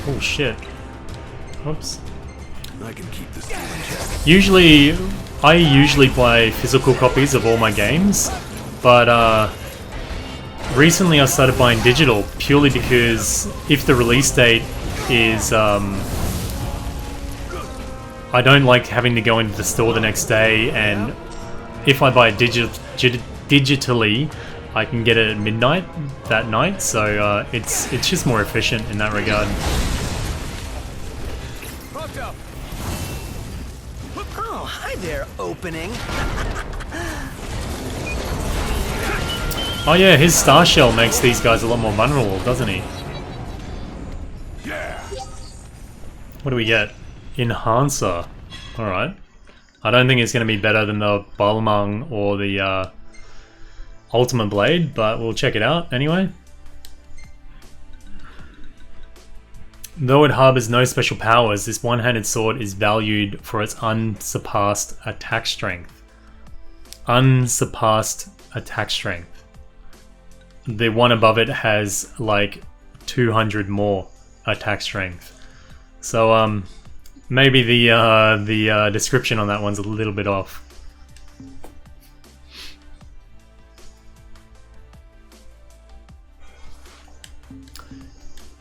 Oh shit. Oops. I can keep this in check. I usually play physical copies of all my games, but recently I started buying digital purely because if the release date is I don't like having to go into the store the next day, and if I buy it digitally I can get it at midnight that night, so it's just more efficient in that regard. Oh, hi there, opening. Oh yeah, his star shell makes these guys a lot more vulnerable, doesn't he? Yeah. What do we get? Enhancer. Alright. I don't think it's going to be better than the Balmung or the Ultimate Blade, but we'll check it out anyway. Though it harbors no special powers, this one-handed sword is valued for its unsurpassed attack strength. Unsurpassed attack strength. The one above it has like 200 more attack strength. So maybe the description on that one's a little bit off.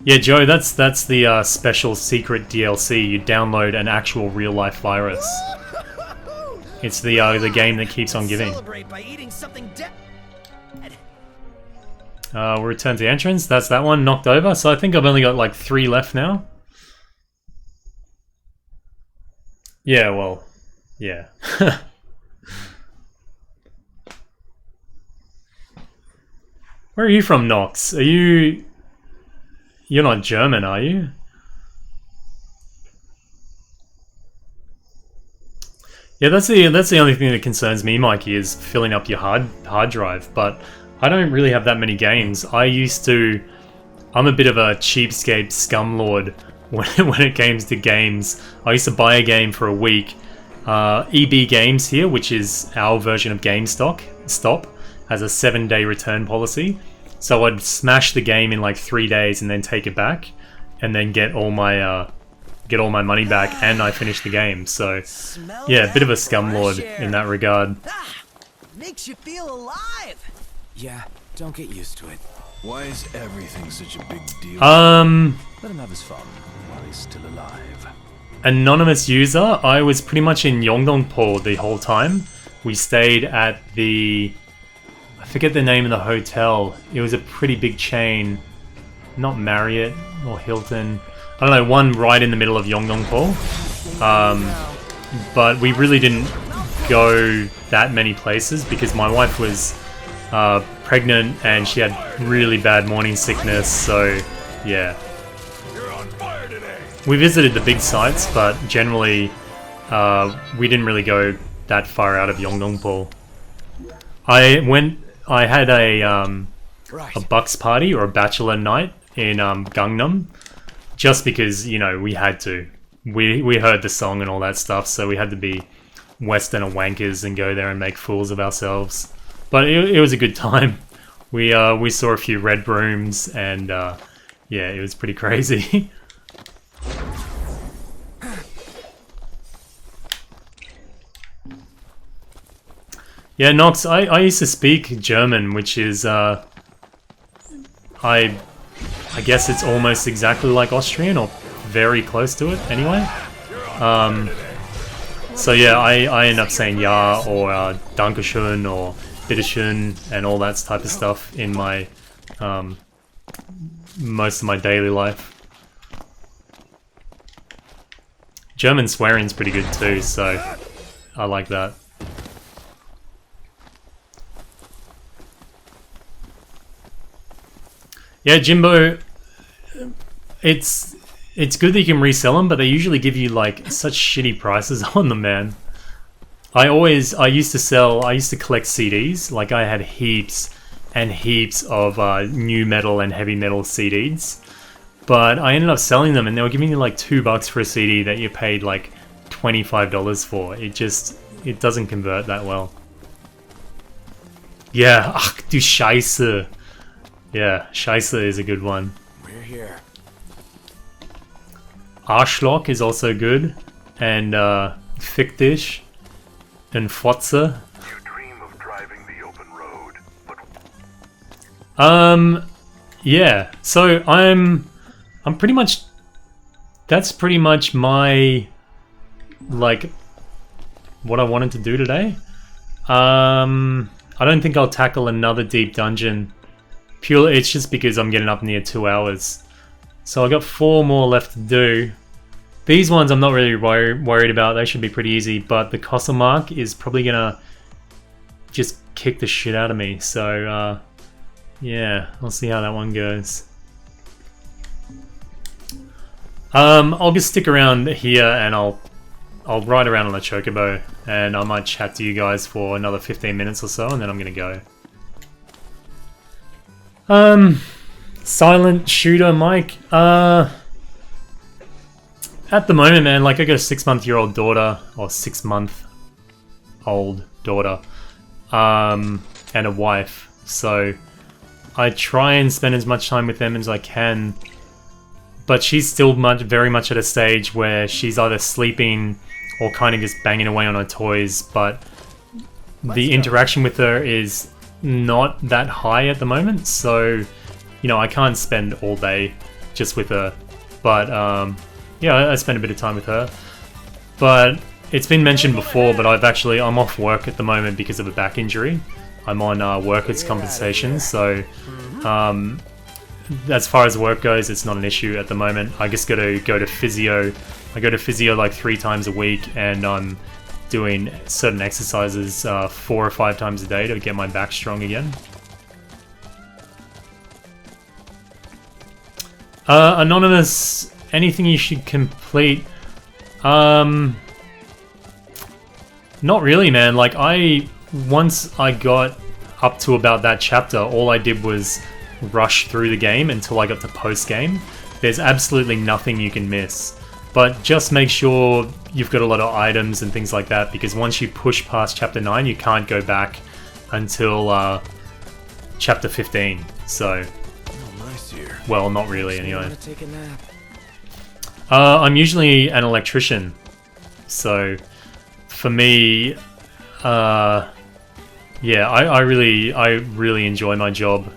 Yeah, Joe, that's the special secret DLC. You download an actual real-life virus. It's the game that keeps on giving. Celebrate by eating something dead. We'll return to the entrance. That's that one knocked over. So I think I've only got like 3 left now. Yeah, well, yeah. Where are you from, Nox? Are you... You're not German, are you? Yeah, that's the only thing that concerns me, Mikey, is filling up your hard drive. But I don't really have that many games. I'm a bit of a cheapskate scumlord when it comes to games. I used to buy a game for a week. EB Games here, which is our version of GameStop, has a 7-day return policy. So I'd smash the game in like 3 days and then take it back, and then get all my money back, and I finished the game. So yeah, a bit of a scumlord in that regard. Makes you feel alive. Yeah, don't get used to it. Why is everything such a big deal? Let him have his fun while he's still alive. Anonymous user, I was pretty much in Yeongdongpo the whole time. We stayed at the... I forget the name of the hotel. It was a pretty big chain. not Marriott or Hilton. I don't know, one right in the middle of Yongdongpo. But we really didn't go that many places because my wife was pregnant and she had really bad morning sickness, so yeah. You're on fire today. We visited the big sites, but generally we didn't really go that far out of Yongdongpo. I had a bucks party or a bachelor night in Gangnam, just because, you know, we had to. We heard the song and all that stuff, so we had to be Westerner wankers and go there and make fools of ourselves. But it was a good time. We saw a few red brooms and yeah, it was pretty crazy. Yeah, Nox, I used to speak German, which is I guess it's almost exactly like Austrian, or very close to it anyway. So yeah, I end up saying ja or Dankeschön or Bitteschön and all that type of stuff in my most of my daily life. German swearing's pretty good too, so I like that. Yeah, Jimbo, it's good that you can resell them, but they usually give you like such shitty prices on them, man. I used to collect CDs. Like I had heaps and heaps of new metal and heavy metal CDs, but I ended up selling them, and they were giving you like $2 for a CD that you paid like $25 for. It doesn't convert that well. Yeah, ach du Scheiße. Yeah, Scheiße is a good one. We're here. Arschloch is also good, and Fick dich, and Fotze. You dream of driving the open road, but yeah. So I'm pretty much. That's pretty much my, like, what I wanted to do today. I don't think I'll tackle another deep dungeon. Purely, it's just because I'm getting up near 2 hours. So I got 4 more left to do. These ones I'm not really worried about. They should be pretty easy. But the Cossamark is probably gonna just kick the shit out of me. So yeah, I'll see how that one goes. I'll just stick around here and I'll ride around on a chocobo, and I might chat to you guys for another 15 minutes or so, and then I'm gonna go. Silent shooter, Mike. At the moment, man, like I got a 6-month-old daughter, or 6-month-old daughter, and a wife. So I try and spend as much time with them as I can, but she's still very much at a stage where she's either sleeping or kind of just banging away on her toys. But the interaction with her is not that high at the moment, so you know, I can't spend all day just with her. But yeah, I spend a bit of time with her. But it's been mentioned before, but I'm off work at the moment because of a back injury. I'm on workers' compensation, so as far as work goes, it's not an issue at the moment. I just got to go to physio. I go to physio like 3 times a week, and I'm doing certain exercises 4 or 5 times a day to get my back strong again. Anonymous, anything you should complete? Not really, man. Like, once I got up to about that chapter, all I did was rush through the game until I got to post-game. There's absolutely nothing you can miss. But just make sure you've got a lot of items and things like that, because once you push past chapter 9, you can't go back until chapter 15. So, well, not really anyway. I'm usually an electrician, so for me, yeah, I really enjoy my job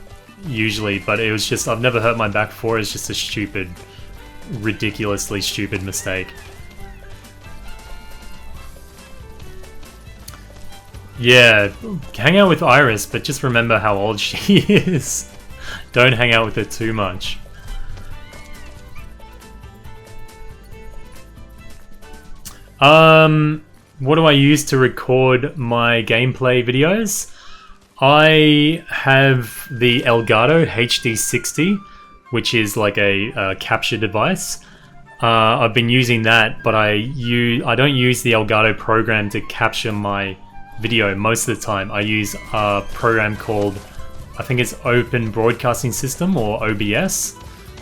usually, but it was just, I've never hurt my back before. It's just a stupid, ridiculously stupid mistake. Yeah, hang out with Iris, but just remember how old she is. Don't hang out with her too much. What do I use to record my gameplay videos? I have the Elgato HD60, which is like a capture device. I've been using that, but I don't use the Elgato program to capture my video most of the time. I use a program called, I think it's Open Broadcasting System, or OBS.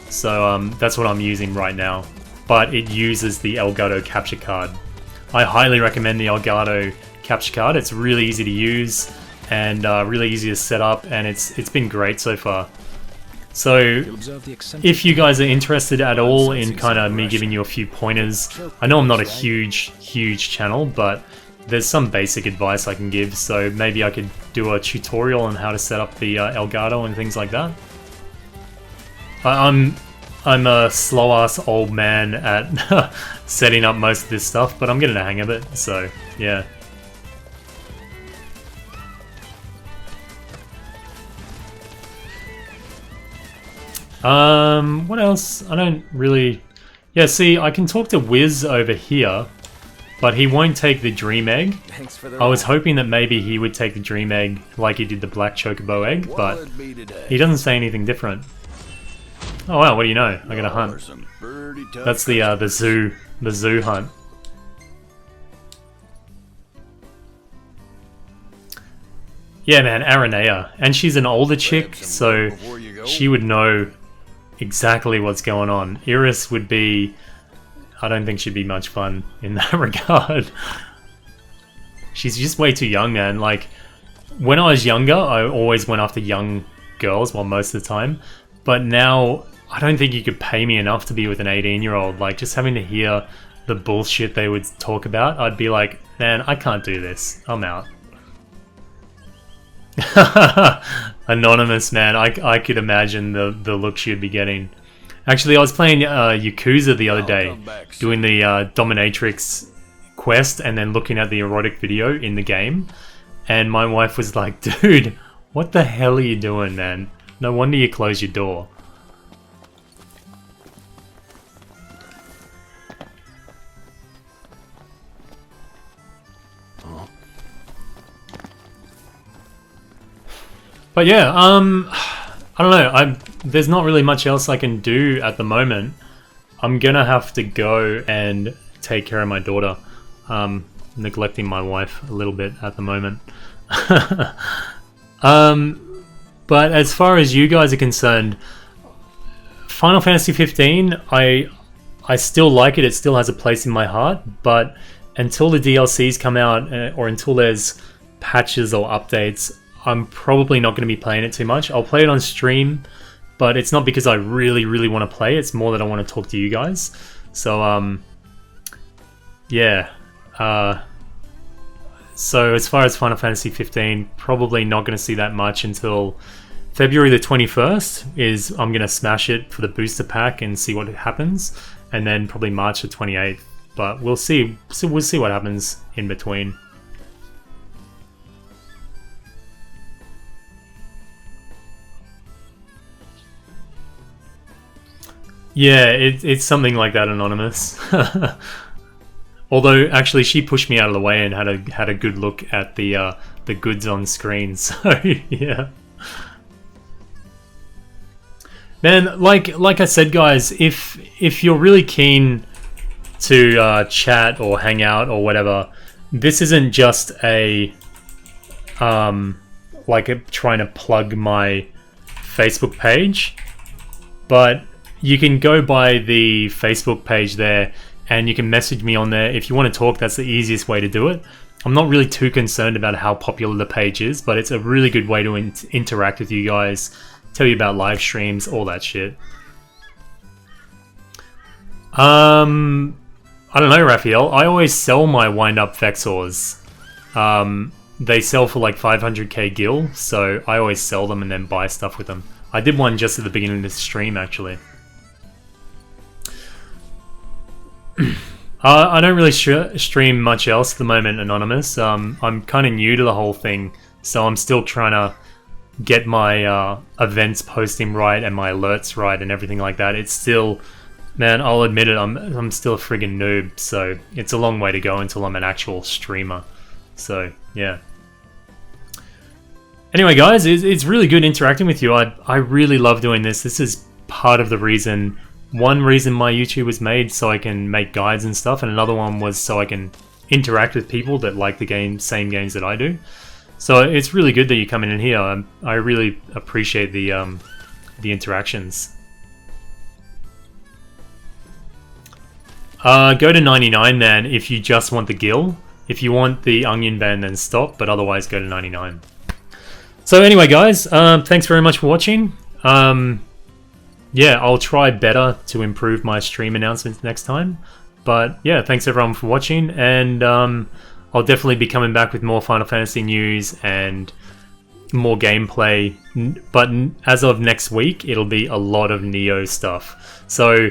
So that's what I'm using right now. But it uses the Elgato capture card. I highly recommend the Elgato capture card. It's really easy to use and really easy to set up, and it's been great so far. So if you guys are interested at all in kind of me giving you a few pointers, I know I'm not a huge channel, but there's some basic advice I can give, so maybe I could do a tutorial on how to set up the Elgato and things like that. I'm a slow-ass old man at setting up most of this stuff, but I'm getting the hang of it, so yeah. What else? I don't really... Yeah, see, I can talk to Wiz over here, but he won't take the Dream Egg. Thanks for the I was hoping that maybe he would take the Dream Egg like he did the Black Chocobo Egg, but he doesn't say anything different. Oh wow, what do you know? I got a hunt. That's the zoo hunt. Yeah, man, Aranea. And she's an older chick, so she would know exactly what's going on. Iris would be... I don't think she'd be much fun in that regard. She's just way too young, man. Like, when I was younger, I always went after young girls, well, most of the time. But now, I don't think you could pay me enough to be with an 18-year-old. Like, just having to hear the bullshit they would talk about, I'd be like, man, I can't do this. I'm out. Anonymous, man. I could imagine the look she'd be getting. Actually, I was playing Yakuza the other day, doing the Dominatrix quest and then looking at the erotic video in the game. And my wife was like, dude, what the hell are you doing, man? No wonder you closed your door. But yeah, I don't know, there's not really much else I can do at the moment. I'm gonna have to go and take care of my daughter. Neglecting my wife a little bit at the moment. But as far as you guys are concerned, Final Fantasy 15, I still like it. It still has a place in my heart, but until the DLCs come out, or until there's patches or updates, I'm probably not going to be playing it too much. I'll play it on stream, but it's not because I really want to play. It's more that I want to talk to you guys. So, yeah. So as far as Final Fantasy 15, probably not going to see that much until February the 21st. I'm going to smash it for the booster pack and see what happens, and then probably March the 28th. But we'll see. So we'll see what happens in between. Yeah, it's something like that, Anonymous. Although, actually, she pushed me out of the way and had a good look at the goods on screen. So yeah, man. Like I said, guys, if you're really keen to chat or hang out or whatever, this isn't just a trying to plug my Facebook page, but you can go by the Facebook page there and you can message me on there. If you want to talk, that's the easiest way to do it. I'm not really too concerned about how popular the page is, but it's a really good way to interact with you guys, tell you about live streams, all that shit. I don't know, Raphael. I always sell my wind-up Vexors. They sell for like 500k gil, so I always sell them and then buy stuff with them. I did one just at the beginning of this stream, actually. I don't really stream much else at the moment, Anonymous. I'm kind of new to the whole thing, so I'm still trying to get my events posting right and my alerts right and everything like that. It's still Man, I'll admit it, I'm still a friggin' noob, so it's a long way to go until I'm an actual streamer. So, yeah. Anyway, guys, it's really good interacting with you. I really love doing this. This is part of the reason, one reason my YouTube was made, so I can make guides and stuff, and another one was so I can interact with people that like the same games that I do. So it's really good that you're coming in here. I really appreciate the interactions. Go to 99 then if you just want the gill. If you want the onion band, then stop, but otherwise go to 99. So anyway, guys, thanks very much for watching. Yeah, I'll try better to improve my stream announcements next time. But yeah, thanks everyone for watching, and I'll definitely be coming back with more Final Fantasy news and more gameplay. But as of next week, it'll be a lot of Neo stuff. So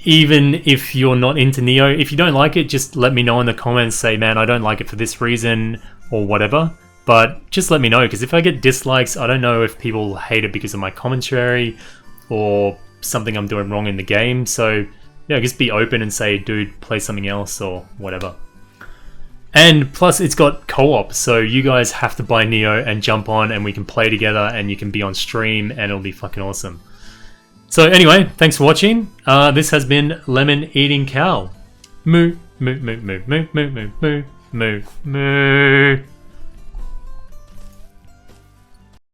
even if you're not into Neo, if you don't like it, just let me know in the comments. Say, man, I don't like it for this reason or whatever. But just let me know, because if I get dislikes, I don't know if people hate it because of my commentary or something I'm doing wrong in the game. So yeah, just be open and say, dude, play something else or whatever. And plus, it's got co-op, so you guys have to buy Neo and jump on, and we can play together, and you can be on stream, and it'll be fucking awesome. So anyway, thanks for watching. This has been Lemon Eating Cow. Moo, moo, moo, moo, moo, moo, moo, moo, moo, moo.